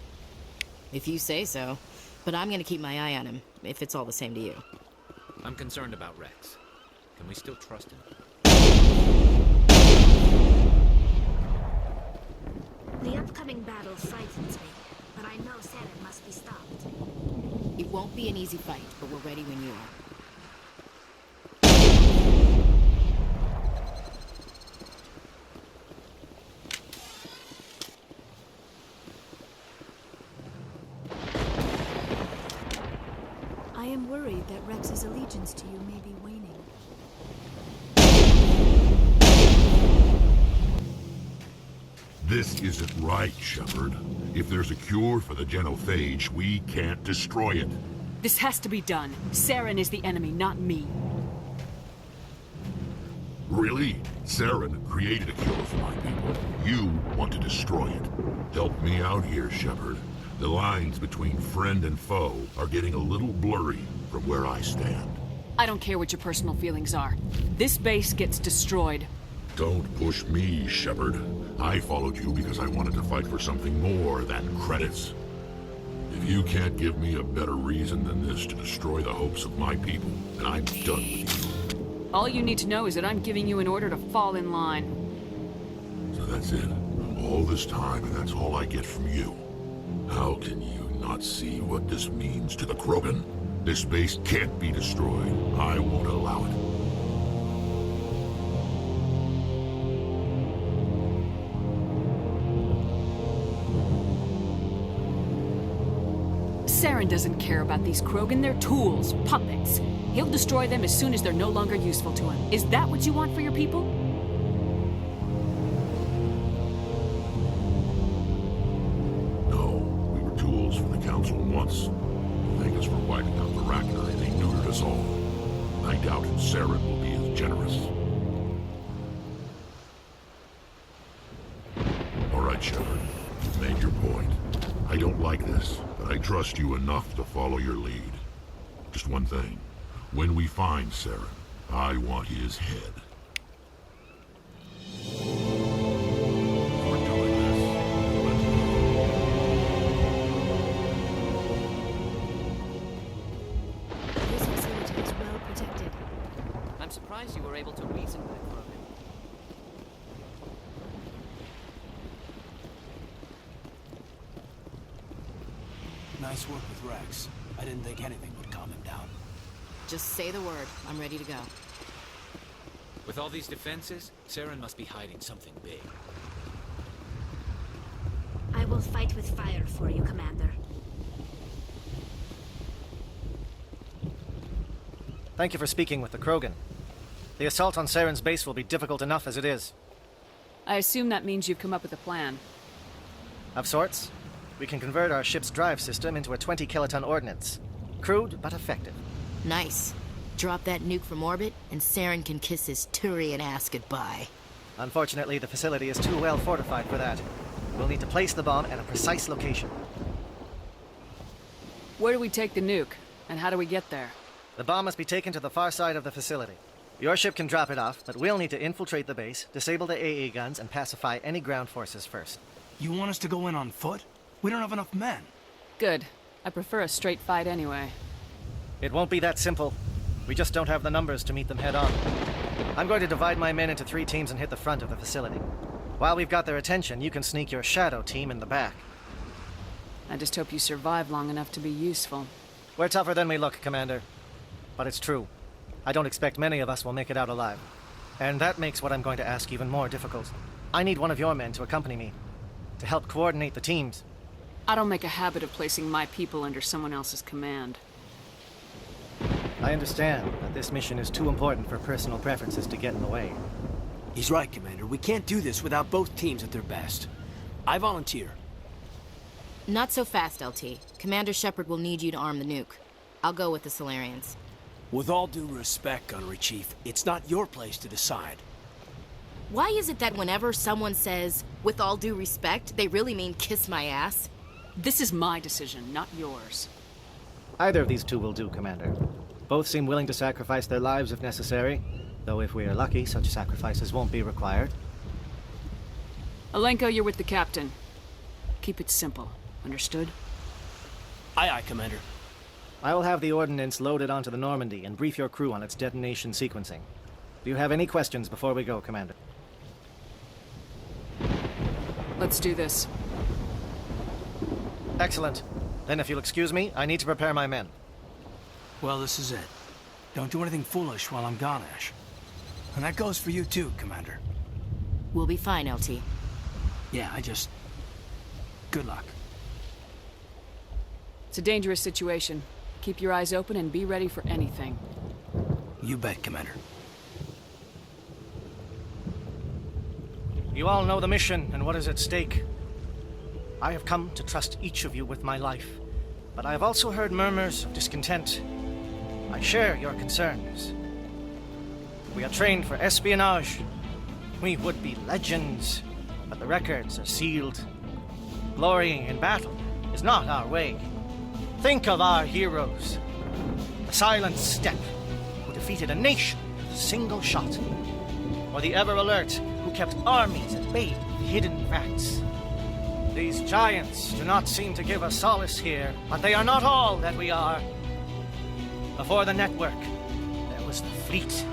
If you say so. But I'm gonna keep my eye on him, if it's all the same to you. I'm concerned about Rex. Can we still trust him? The upcoming battle frightens me, but I know Saren must be stopped. It won't be an easy fight, but we're ready when you are. I am worried that Rex's allegiance to you may be waning. This isn't right, Shepard. If there's a cure for the genophage, we can't destroy it. This has to be done. Saren is the enemy, not me. Really? Saren created a cure for my people. You want to destroy it. Help me out here, Shepard. The lines between friend and foe are getting a little blurry from where I stand. I don't care what your personal feelings are. This base gets destroyed. Don't push me, Shepard. I followed you because I wanted to fight for something more than credits. If you can't give me a better reason than this to destroy the hopes of my people, then I'm done with you. All you need to know is that I'm giving you an order to fall in line. So that's it. All this time, and that's all I get from you. How can you not see what this means to the Krogan? This base can't be destroyed. I won't allow it. Saren doesn't care about these Krogan. They're tools, puppets. He'll destroy them as soon as they're no longer useful to him. Is that what you want for your people? No, we were tools for the Council once. Thank us for wiping out the Rachni. They neutered us all. I doubt Saren will be as generous. All right, Shepard. You've made your point. I don't like this, but I trust you enough to follow your lead. Just one thing. When we find Saren, I want his head. We're doing this. Let's go. This facility is well protected. I'm surprised you were able to reason with Krogan. Nice work with Rex. I didn't think anything would calm him down. Just say the word. I'm ready to go. With all these defenses, Saren must be hiding something big. I will fight with fire for you, Commander. Thank you for speaking with the Krogan. The assault on Saren's base will be difficult enough as it is. I assume that means you've come up with a plan. Of sorts. We can convert our ship's drive system into a 20-kiloton ordnance. Crude, but effective. Nice. Drop that nuke from orbit, and Saren can kiss his Turian ass goodbye. Unfortunately, the facility is too well fortified for that. We'll need to place the bomb at a precise location. Where do we take the nuke? And how do we get there? The bomb must be taken to the far side of the facility. Your ship can drop it off, but we'll need to infiltrate the base, disable the AA guns, and pacify any ground forces first. You want us to go in on foot? We don't have enough men. Good. I prefer a straight fight anyway. It won't be that simple. We just don't have the numbers to meet them head on. I'm going to divide my men into 3 teams and hit the front of the facility. While we've got their attention, you can sneak your shadow team in the back. I just hope you survive long enough to be useful. We're tougher than we look, Commander. But it's true. I don't expect many of us will make it out alive. And that makes what I'm going to ask even more difficult. I need one of your men to accompany me, to help coordinate the teams. I don't make a habit of placing my people under someone else's command. I understand that this mission is too important for personal preferences to get in the way. He's right, Commander. We can't do this without both teams at their best. I volunteer. Not so fast, LT. Commander Shepard will need you to arm the nuke. I'll go with the Solarians. With all due respect, Gunnery Chief, it's not your place to decide. Why is it that whenever someone says, with all due respect, they really mean kiss my ass? This is my decision, not yours. Either of these two will do, Commander. Both seem willing to sacrifice their lives if necessary, though if we are lucky, such sacrifices won't be required. Alenko, you're with the captain. Keep it simple. Understood? Aye, aye, Commander. I will have the ordnance loaded onto the Normandy and brief your crew on its detonation sequencing. Do you have any questions before we go, Commander? Let's do this. Excellent. Then if you'll excuse me, I need to prepare my men. Well, this is it. Don't do anything foolish while I'm gone, Ash. And that goes for you too, Commander. We'll be fine, LT. Yeah, good luck. It's a dangerous situation. Keep your eyes open and be ready for anything. You bet, Commander. You all know the mission and what is at stake. I have come to trust each of you with my life, but I have also heard murmurs of discontent. I share your concerns. We are trained for espionage. We would be legends, but the records are sealed. Glorying in battle is not our way. Think of our heroes. The silent step who defeated a nation with a single shot. Or the ever-alert who kept armies at bay with hidden facts. These giants do not seem to give us solace here, but they are not all that we are. Before the network, there was the fleet.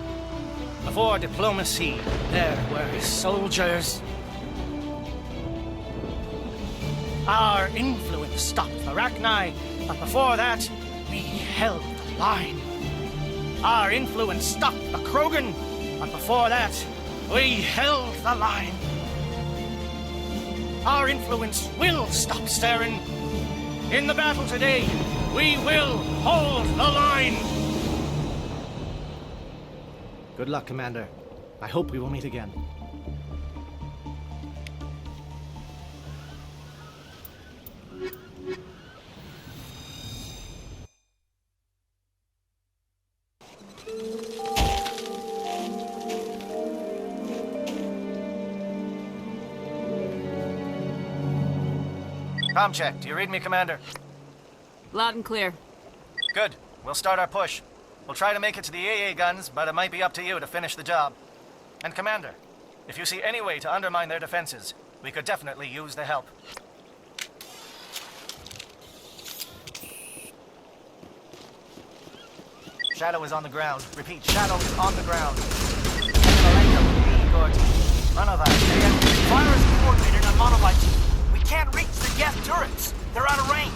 Before diplomacy, there were soldiers. Our influence stopped the Rachni, but before that, we held line. Our influence stopped the Krogan, but before that, we held the line. Our influence will stop Saren. In the battle today, we will hold the line. Good luck, Commander. I hope we will meet again. Comm check. Do you read me, Commander? Loud and clear. Good. We'll start our push. We'll try to make it to the AA guns, but it might be up to you to finish the job. And Commander, if you see any way to undermine their defenses, we could definitely use the help. Shadow is on the ground. Repeat, Shadow is on the ground. Fire is coordinated on Monolite. We can't reach the Geth turrets. They're out of range.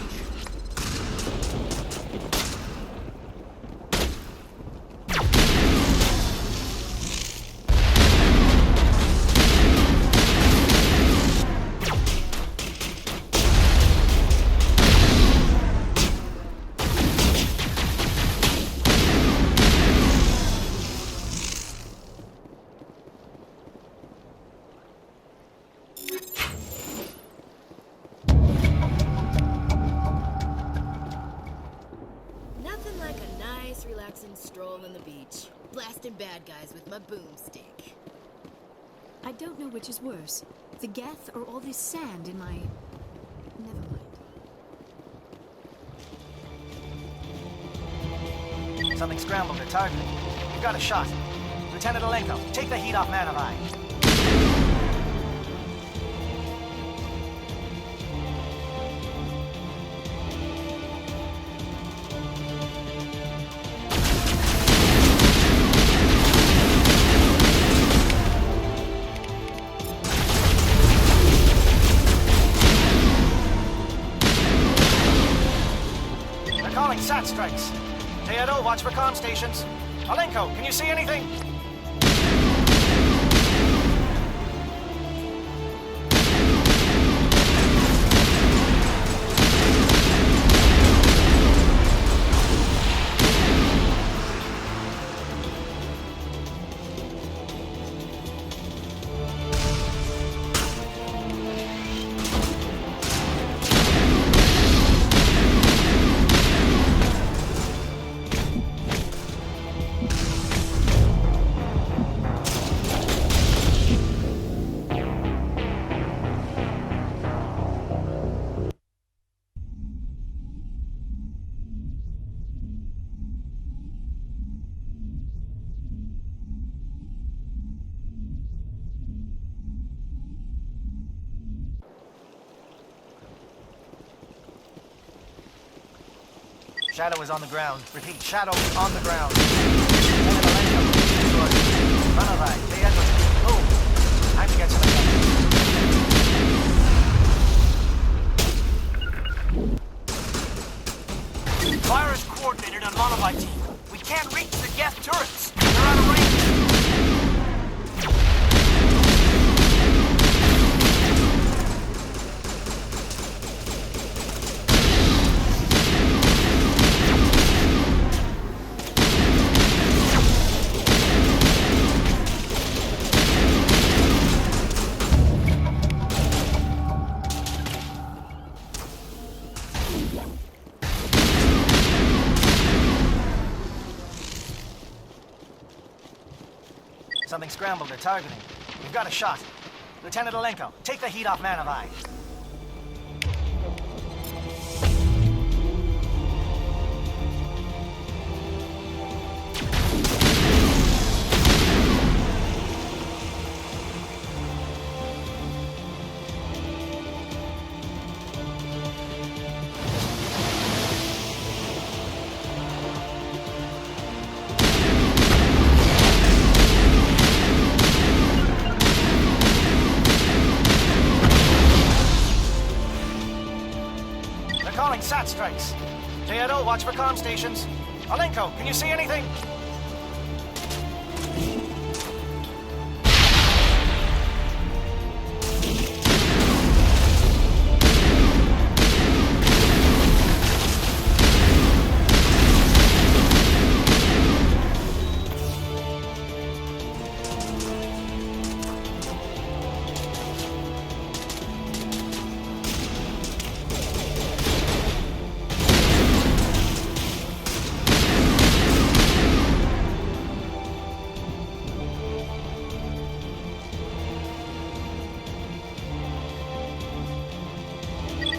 Stroll on the beach, blasting bad guys with my boomstick. I don't know which is worse, the Geth or all this sand in my... Never mind. Something scrambled at target. We've got a shot. Lieutenant Alenko, take the heat off Man of Eye. SAT strikes. Teodo, watch for comm stations. Alenko, can you see anything? Shadow is on the ground. Repeat, Shadow is on the ground. Run of eye. Move. Time to get some attention. Fire is coordinated on Monolite team. We can't reach the Geth turrets. They're out of range. Something scrambled at targeting. We've got a shot. Lieutenant Alenko, take the heat off Man of Eye. SAT strikes. Teodo, watch for comm stations. Alenko, can you see anything?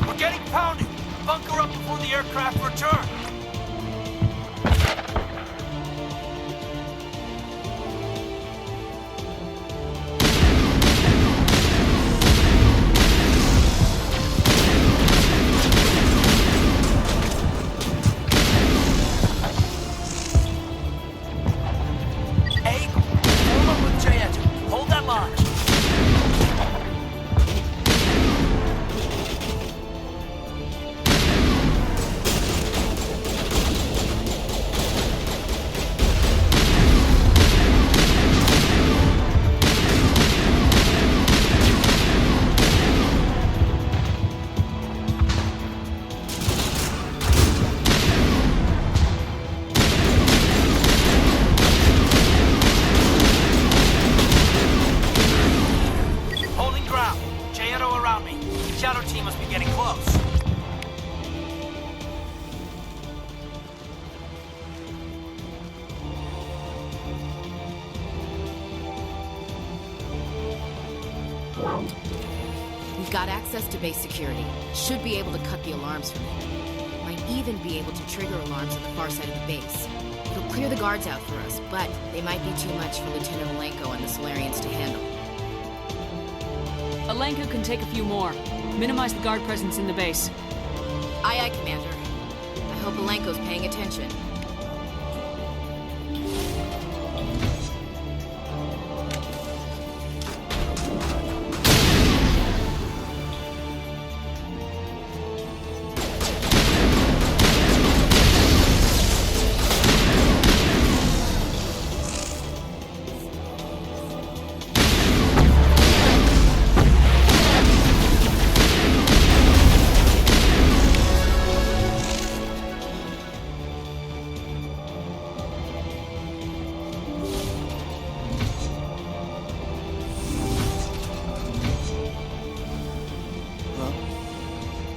We're getting pounded. Bunker up before the aircraft return. Hey, form up with J-Edge. Hold that line. Holding ground. J-Edo around me. Shadow team must be getting close. We've got access to base security. Should be able to cut the alarms from it. Might even be able to trigger alarms on the far side of the base. It'll clear the guards out for us, but they might be too much for Lieutenant Alenko and the Solarians to handle. Alenko can take a few more. Minimize the guard presence in the base. Aye, aye, Commander. I hope Alenko's paying attention.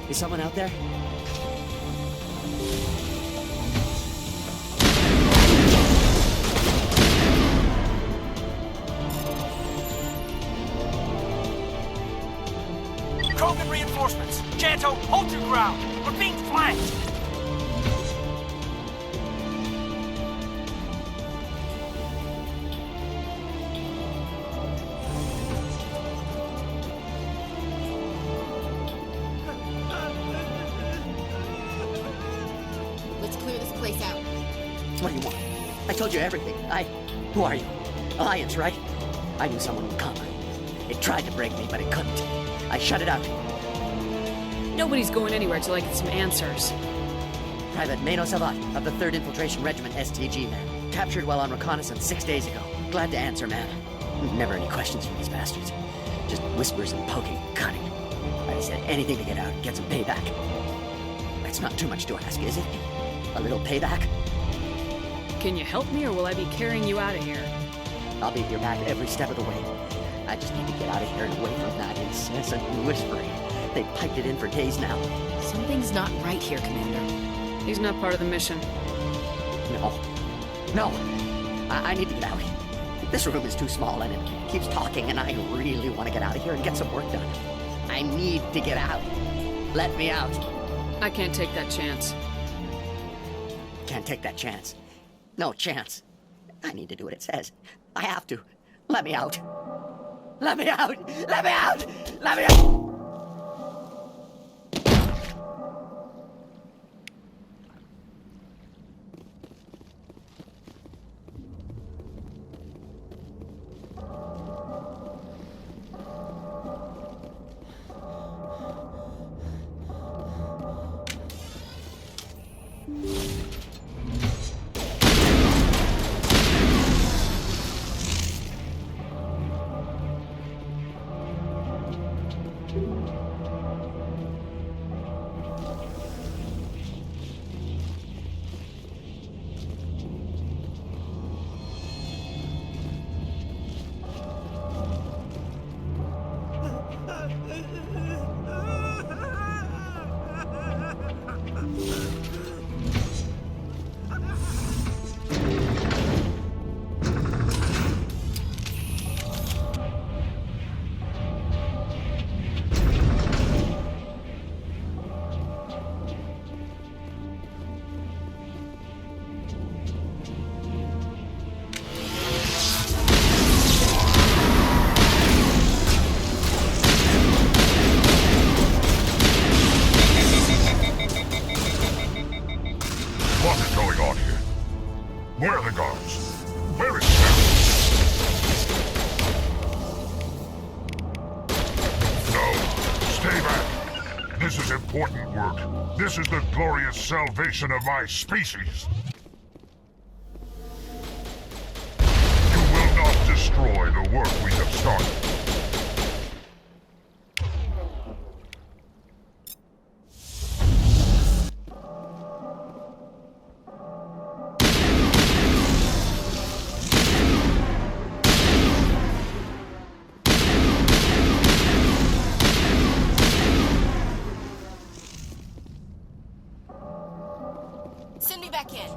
Is someone out there? Krogan reinforcements. Janto, hold your ground. We're being flanked. Let's clear this place out. What do you want? I told you everything. Who are you? Alliance, right? I knew someone would come. It tried to break me, but it couldn't. I shut it out. Nobody's going anywhere till I get some answers. Private Mano Savat of the 3rd Infiltration Regiment STG, man. Captured while on reconnaissance 6 days ago. Glad to answer, man. Never any questions from these bastards. Just whispers and poking and cutting. I said anything to get out and get some payback. It's not too much to ask, is it? A little payback? Can you help me, or will I be carrying you out of here? I'll be at your back every step of the way. I just need to get out of here and away from that incessant whispering. They've piped it in for days now. Something's not right here, Commander. He's not part of the mission. No. I need to get out. This room is too small and it keeps talking, and I really want to get out of here and get some work done. I need to get out. Let me out. I can't take that chance. Can't take that chance. No chance. I need to do what it says. I have to. Let me out. Let me out! Let me out! Let me out! important work. This is the glorious salvation of my species. You will not destroy the work we have started. Send me back in.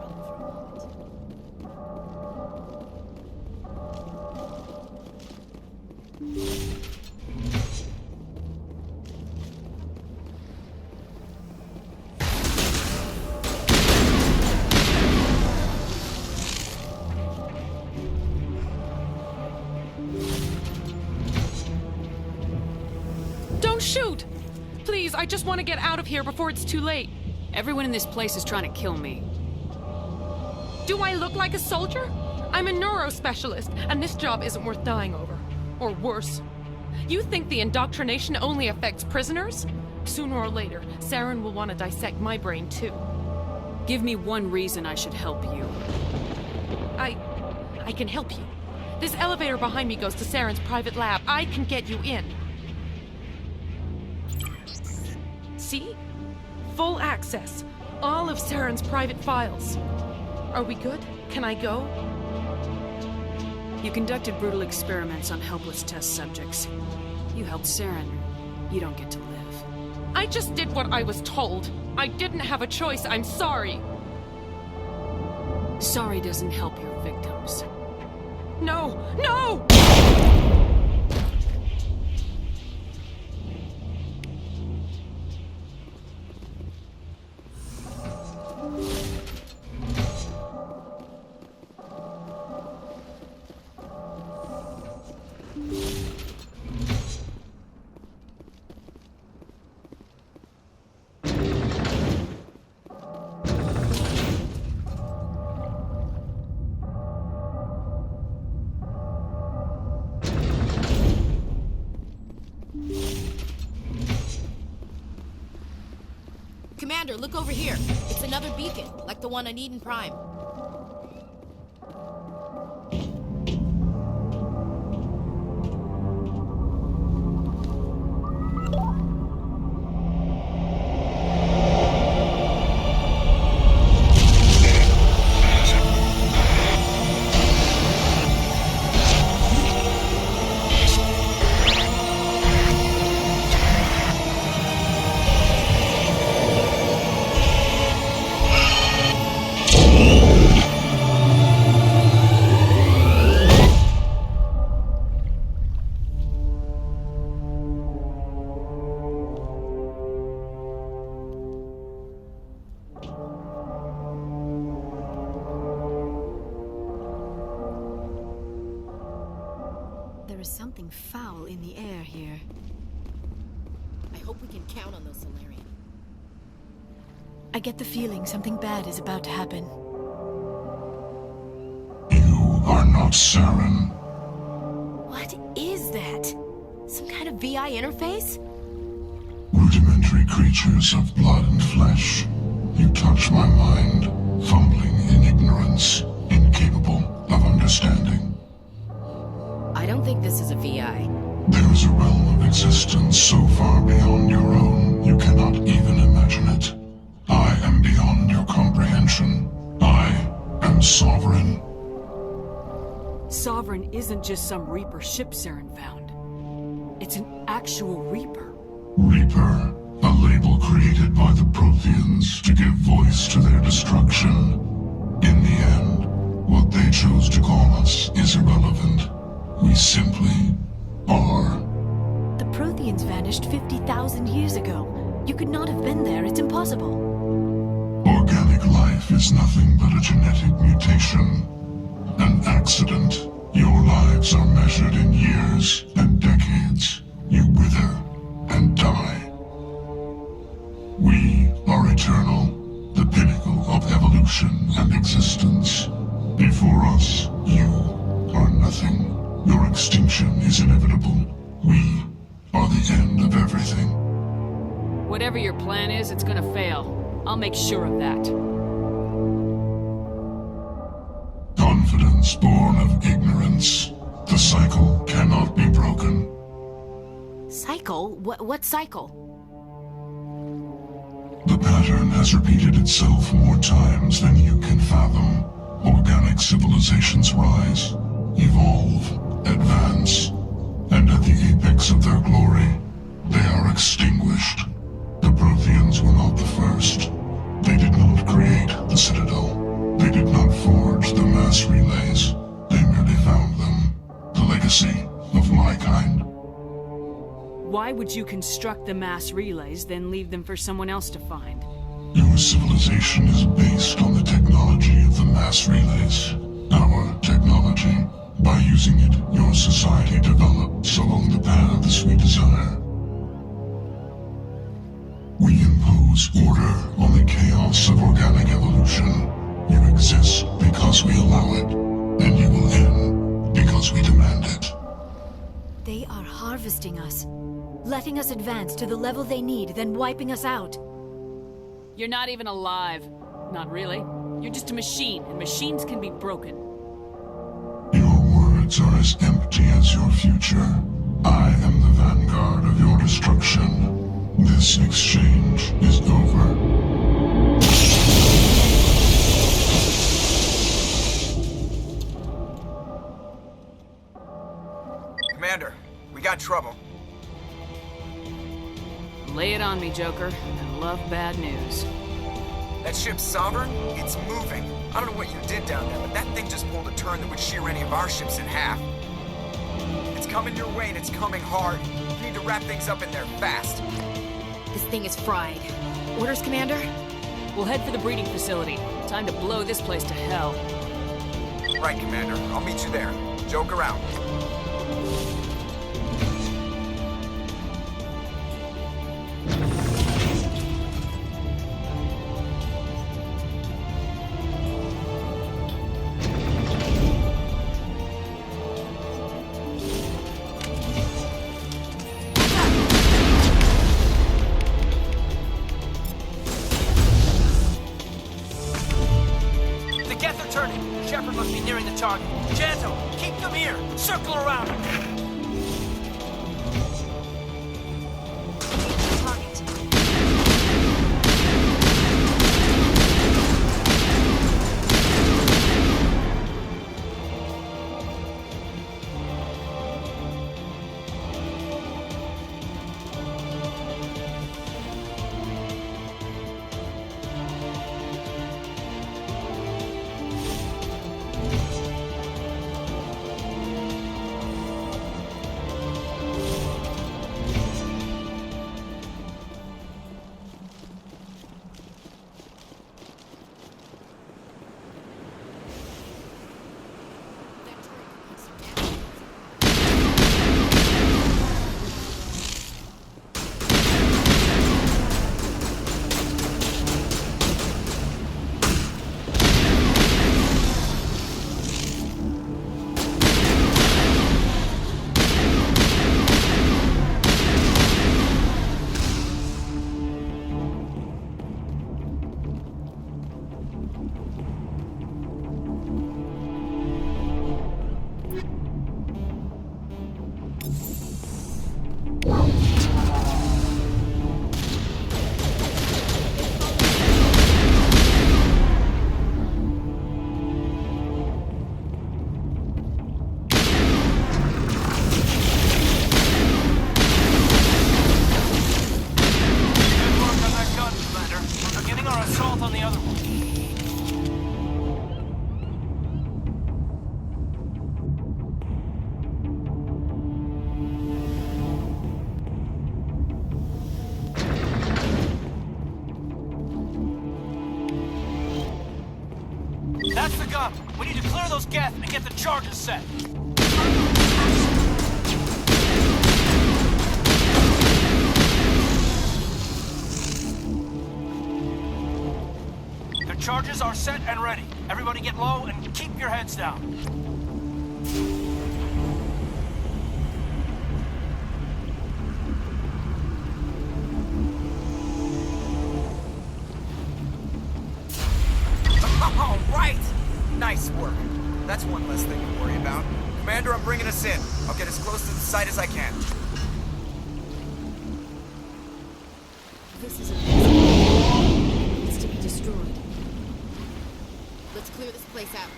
Don't shoot! Please, I just want to get out of here before it's too late. Everyone in this place is trying to kill me. Do I look like a soldier? I'm a neurospecialist, and this job isn't worth dying over. Or worse. You think the indoctrination only affects prisoners? Sooner or later, Saren will want to dissect my brain too. Give me one reason I should help you. I can help you. This elevator behind me goes to Saren's private lab. I can get you in. See? Full access. All of Saren's private files. Are we good? Can I go? You conducted brutal experiments on helpless test subjects. You helped Saren. You don't get to live. I just did what I was told. I didn't have a choice. I'm sorry. Sorry doesn't help your victims. No! No! Commander, look over here. It's another beacon, like the one on Eden Prime. There is something foul in the air here. I hope we can count on those Solarian. I get the feeling something bad is about to happen. You are not Saren. What is that? Some kind of VI interface? Rudimentary creatures of blood and flesh. You touch my mind, fumbling in ignorance, incapable of understanding. I don't think this is a VI. There is a realm of existence so far beyond your own, you cannot even imagine it. I am beyond your comprehension. I am sovereign. Sovereign isn't just some Reaper ship Saren found. It's an actual Reaper. Reaper, a label created by the Protheans to give voice to their destruction. In the end, what they chose to call us is irrelevant. We simply are. The Protheans vanished 50,000 years ago. You could not have been there. It's impossible. Organic life is nothing but a genetic mutation. An accident. Your lives are measured in years and decades. You wither and die. We are eternal, the pinnacle of evolution and existence. Before us, you are nothing. Your extinction is inevitable. We are the end of everything. Whatever your plan is, it's gonna fail. I'll make sure of that. Confidence born of ignorance. The cycle cannot be broken. Cycle? What cycle? The pattern has repeated itself more times than you can fathom. Organic civilizations rise, evolve, advance, and at the apex of their glory, they are extinguished. The Protheans were not the first. They did not create the Citadel. They did not forge the mass relays. They merely found them. The legacy of my kind. Why would you construct the mass relays, then leave them for someone else to find? Your civilization is based on the technology of the mass relays. Our technology. By using it, your society develops along the paths we desire. We impose order on the chaos of organic evolution. You exist because we allow it, and you will end because we demand it. They are harvesting us, letting us advance to the level they need, then wiping us out. You're not even alive. Not really. You're just a machine, and machines can be broken. Your words are as empty as your future. I am the vanguard of your destruction. This exchange is over. Commander, we got trouble. Lay it on me, Joker. I love bad news. That ship's Sovereign? It's moving. I don't know what you did down there, but that thing just pulled a turn that would shear any of our ships in half. It's coming your way, and it's coming hard. You need to wrap things up in there fast. This thing is fried. Orders, Commander? We'll head for the breeding facility. Time to blow this place to hell. Right, Commander. I'll meet you there. Joker out. Circle around him. That's the gun. We need to clear those geth and get the charges set. The charges are set and ready. Everybody get low and keep your heads down. Commander, I'm bringing us in. I'll get as close to the site as I can. This is a it needs to be destroyed. Let's clear this place out.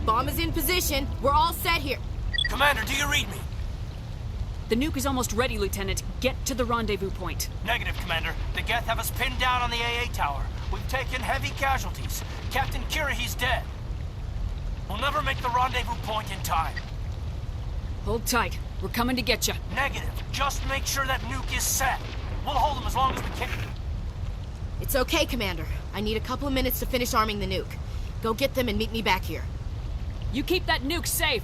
Bomb is in position. We're all set here. Commander, do you read me? The nuke is almost ready, Lieutenant. Get to the rendezvous point. Negative, Commander. The Geth have us pinned down on the AA tower. We've taken heavy casualties. Captain Kirahi's dead. We'll never make the rendezvous point in time. Hold tight. We're coming to get you. Negative. Just make sure that nuke is set. We'll hold them as long as we can. It's okay, Commander. I need a couple of minutes to finish arming the nuke. Go get them and meet me back here. You keep that nuke safe.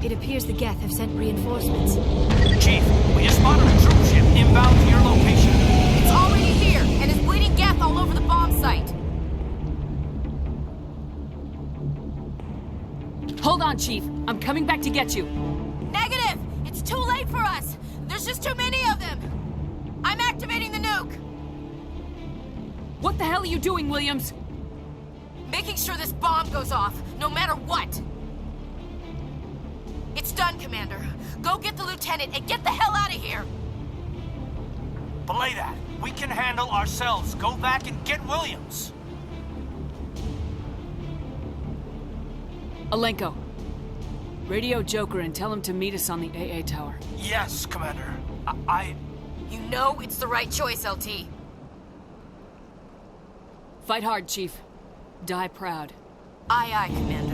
It appears the Geth have sent reinforcements. Chief, we just spotted a troop ship inbound to your location. It's already here, and is bleeding Geth all over the bomb site. Hold on, Chief. I'm coming back to get you. Negative! It's too late for us! There's just too many of them! I'm activating the nuke! What the hell are you doing, Williams? Making sure this bomb goes off, no matter what! It's done, Commander. Go get the lieutenant and get the hell out of here! Belay that. We can handle ourselves. Go back and get Williams. Alenko. Radio Joker and tell him to meet us on the AA tower. Yes, Commander. You know it's the right choice, LT. Fight hard, Chief. Die proud. Aye, aye, Commander.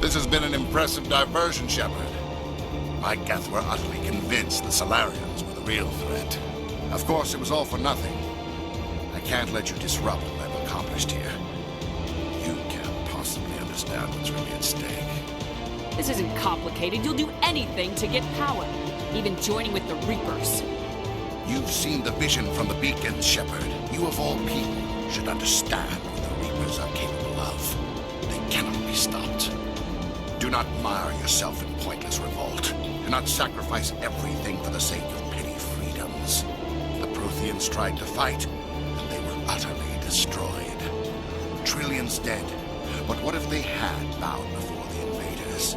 This has been an impressive diversion, Shepard. My Geth were utterly convinced the Solarians were the real threat. Of course, it was all for nothing. I can't let you disrupt what I've accomplished here. You can't possibly understand what's really at stake. This isn't complicated. You'll do anything to get power, even joining with the Reapers. You've seen the vision from the beacons, Shepard. You of all people should understand what the Reapers are capable of. They cannot be stopped. Do not mire yourself in pointless revolt. Do not sacrifice everything for the sake of petty freedoms. The Protheans tried to fight, and they were utterly destroyed. Trillions dead. But what if they had bowed before the invaders?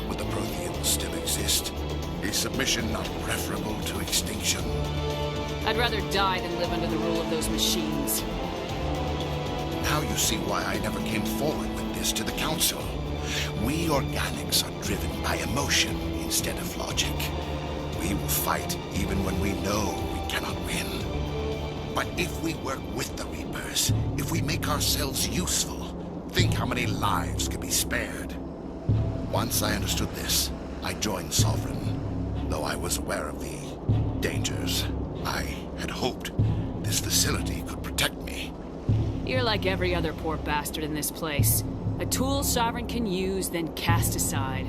Would the Protheans still exist? Is submission not preferable to extinction? I'd rather die than live under the rule of those machines. Now you see why I never came forward with this to the Council. We organics are driven by emotion instead of logic. We will fight even when we know we cannot win. But if we work with the Reapers, if we make ourselves useful, think how many lives could be spared. Once I understood this, I joined Sovereign, though I was aware of the dangers. I had hoped this facility could protect me. You're like every other poor bastard in this place. A tool Sovereign can use, then cast aside.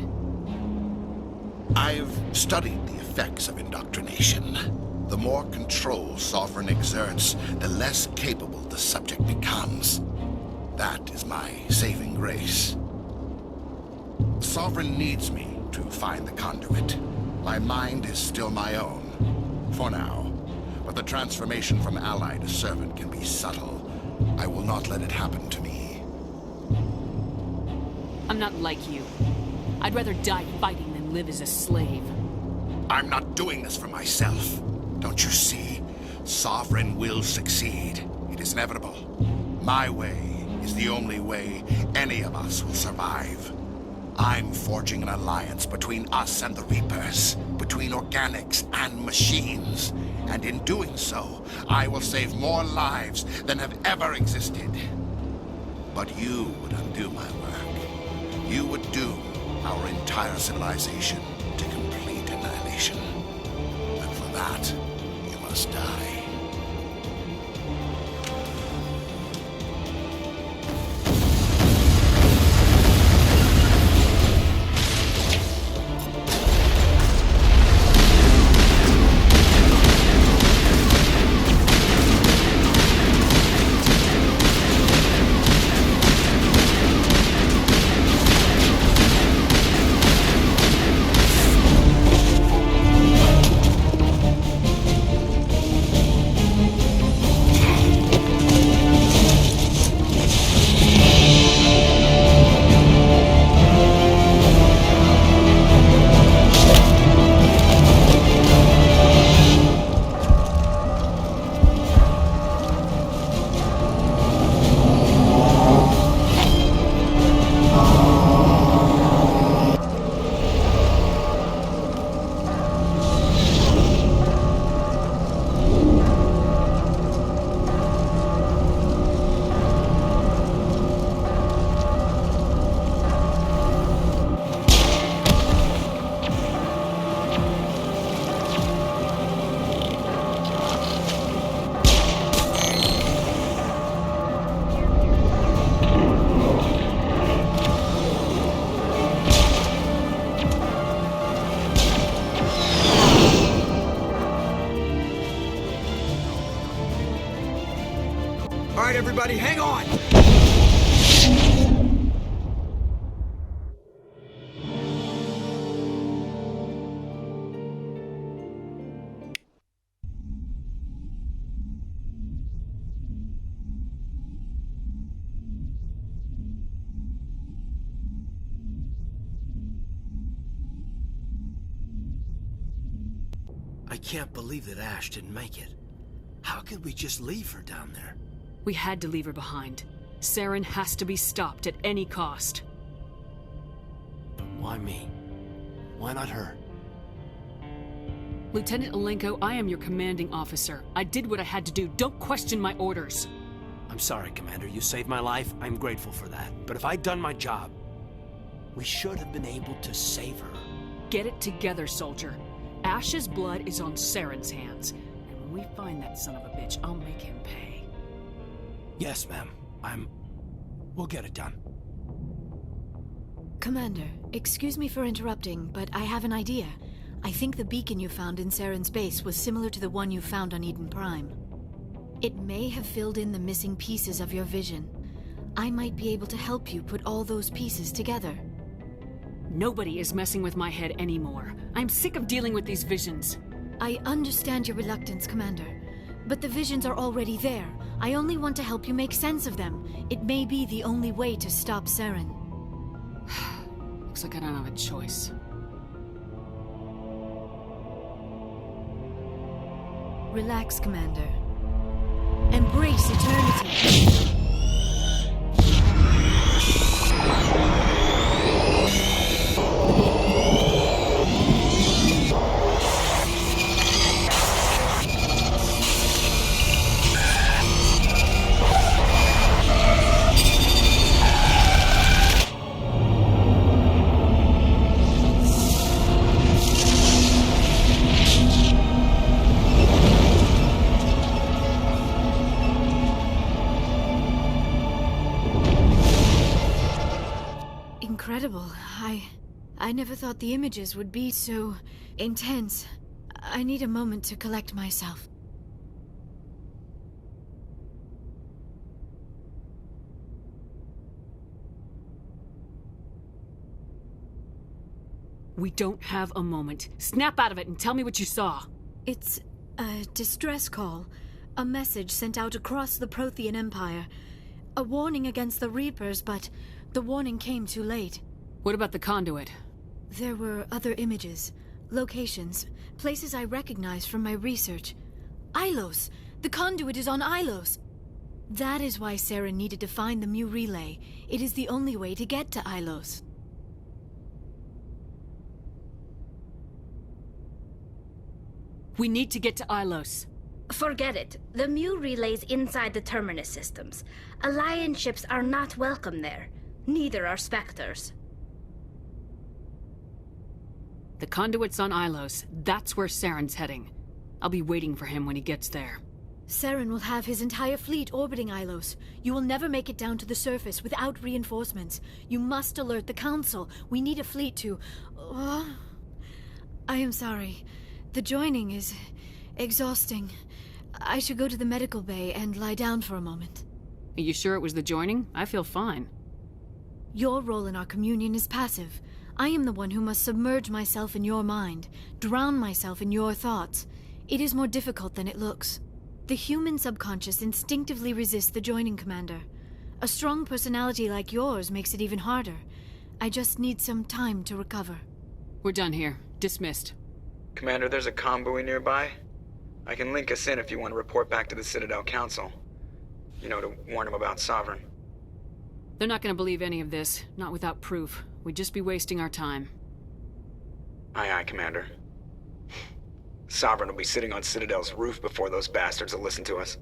I've studied the effects of indoctrination. The more control Sovereign exerts, the less capable the subject becomes. That is my saving grace. Sovereign needs me to find the conduit. My mind is still my own, for now. But the transformation from ally to servant can be subtle. I will not let it happen to me. I'm not like you. I'd rather die fighting than live as a slave. I'm not doing this for myself. Don't you see? Sovereign will succeed. It is inevitable. My way is the only way any of us will survive. I'm forging an alliance between us and the Reapers, between organics and machines. And in doing so, I will save more lives than have ever existed. But you would undo my work. You would doom our entire civilization to complete annihilation. And for that, you must die. right, everybody, hang on! I can't believe that Ash didn't make it. How could we just leave her down there? We had to leave her behind. Saren has to be stopped at any cost. But why me? Why not her? Lieutenant Alenko, I am your commanding officer. I did what I had to do. Don't question my orders. I'm sorry, Commander. You saved my life. I'm grateful for that. But if I'd done my job, we should have been able to save her. Get it together, soldier. Ash's blood is on Saren's hands. And when we find that son of a bitch, I'll make him pay. Yes, ma'am. We'll get it done. Commander, excuse me for interrupting, but I have an idea. I think the beacon you found in Saren's base was similar to the one you found on Eden Prime. It may have filled in the missing pieces of your vision. I might be able to help you put all those pieces together. Nobody is messing with my head anymore. I'm sick of dealing with these visions. I understand your reluctance, Commander, but the visions are already there. I only want to help you make sense of them. It may be the only way to stop Saren. Looks like I don't have a choice. Relax, Commander. Embrace eternity. Incredible. I never thought the images would be so intense. I need a moment to collect myself. We don't have a moment. Snap out of it and tell me what you saw. It's a distress call. A message sent out across the Prothean Empire. A warning against the Reapers, but the warning came too late. What about the conduit? There were other images, locations, places I recognized from my research. Ilos! The conduit is on Ilos! That is why Sara needed to find the Mu relay. It is the only way to get to Ilos. We need to get to Ilos. Forget it. The Mu relay's inside the Terminus systems. Alliance ships are not welcome there. Neither are Spectres. The conduit's on Ilos. That's where Saren's heading. I'll be waiting for him when he gets there. Saren will have his entire fleet orbiting Ilos. You will never make it down to the surface without reinforcements. You must alert the Council. We need a fleet to... I am sorry. The joining is exhausting. I should go to the medical bay and lie down for a moment. Are you sure it was the joining? I feel fine. Your role in our communion is passive. I am the one who must submerge myself in your mind, drown myself in your thoughts. It is more difficult than it looks. The human subconscious instinctively resists the joining, Commander. A strong personality like yours makes it even harder. I just need some time to recover. We're done here. Dismissed. Commander, there's a convoy nearby. I can link us in if you want to report back to the Citadel Council. You know, to warn them about Sovereign. They're not going to believe any of this, not without proof. We'd just be wasting our time. Aye, aye, Commander. Sovereign will be sitting on Citadel's roof before those bastards will listen to us.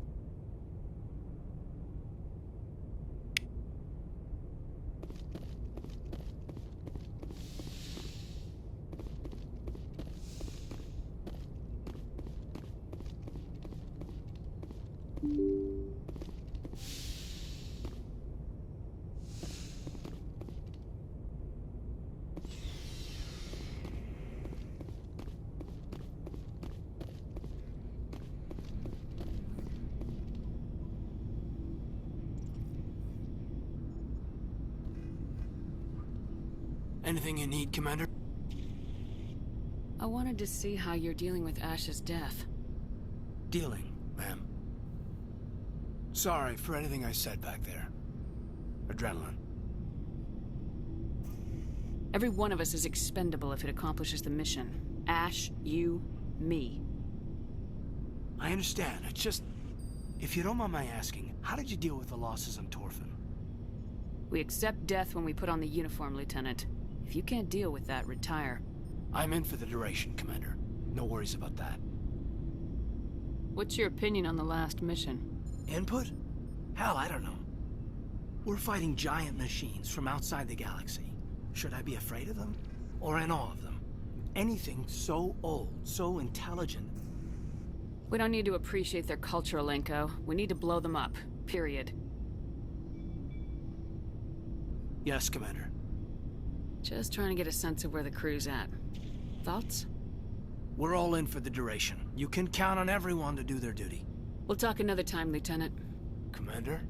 Anything you need, Commander? I wanted to see how you're dealing with Ash's death. Dealing, ma'am. Sorry for anything I said back there. Adrenaline. Every one of us is expendable if it accomplishes the mission. Ash, you, me. I understand. It's just... If you don't mind my asking, how did you deal with the losses on Torfin? We accept death when we put on the uniform, Lieutenant. If you can't deal with that, retire. I'm in for the duration, Commander. No worries about that. What's your opinion on the last mission? Input? Hell, I don't know. We're fighting giant machines from outside the galaxy. Should I be afraid of them? Or in awe of them? anything so old, so intelligent. We don't need to appreciate their culture, Alenko. We need to blow them up. Period. Yes, Commander. Just trying to get a sense of where the crew's at. Thoughts? We're all in for the duration. You can count on everyone to do their duty. We'll talk another time, Lieutenant. Commander?